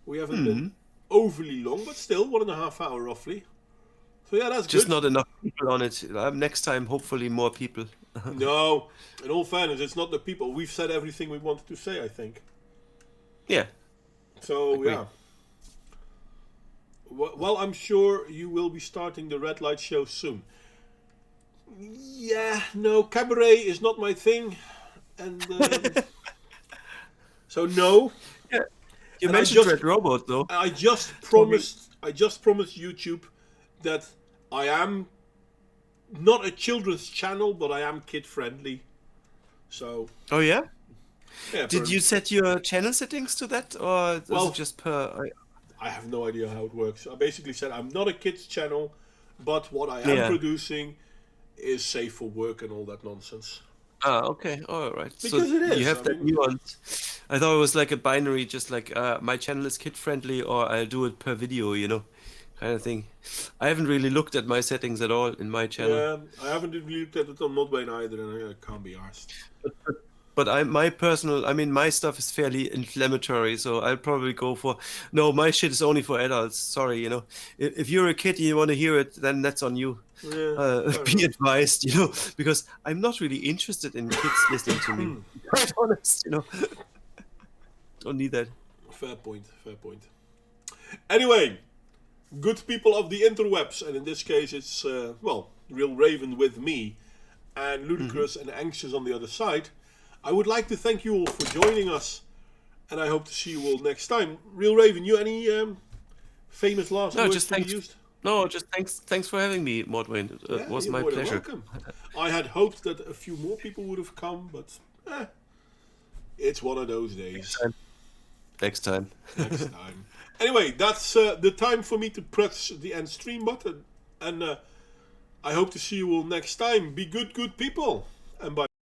We haven't been mm. overly long, but still 1.5 hour roughly. So yeah, that's Just good. not enough people on it. Next time, hopefully, more people. No, in all fairness, it's not the people. We've said everything we wanted to say, I think. Yeah, So agree. yeah. Well, I'm sure you will be starting the red light show soon. Yeah, no, cabaret is not my thing, and So no, Yeah. You and I mentioned just Red Robot, though. I just Probably. promised YouTube that I am not a children's channel, but I am kid friendly. So Oh yeah. yeah, Did you set your channel settings to that, or is it well, just per? I have no idea how it works. I basically said I'm not a kids channel, but what I am Yeah. producing is safe for work and all that nonsense. Ah, okay. All right. So Because it you is. I have that mean, nuance. I thought it was like a binary, just like my channel is kid friendly, or I'll do it per video, kind of thing. I haven't really looked at my settings at all in my channel. yeah, I haven't really looked at it on Modbane either, and I can't be arsed. But my stuff is fairly inflammatory, so I'll probably go for, no, my shit is only for adults. Sorry, If you're a kid and you want to hear it, then that's on you. Yeah, fair Be enough. advised, because I'm not really interested in kids listening to me. To be quite honest, Don't need that. Fair point. Fair point. Anyway, good people of the interwebs, and in this case, it's Real Raven with me, and Ludicrous and Anxious on the other side. I would like to thank you all for joining us, and I hope to see you all next time. Real Raven, you any famous last No, words just to be thanks. used? No, just thanks for having me, Mordwayne. It Yeah, was you're my more than pleasure. welcome. I had hoped that a few more people would have come, but it's one of those days. Next time. Next time. Anyway, that's the time for me to press the end stream button, and I hope to see you all next time. Be good people, and bye.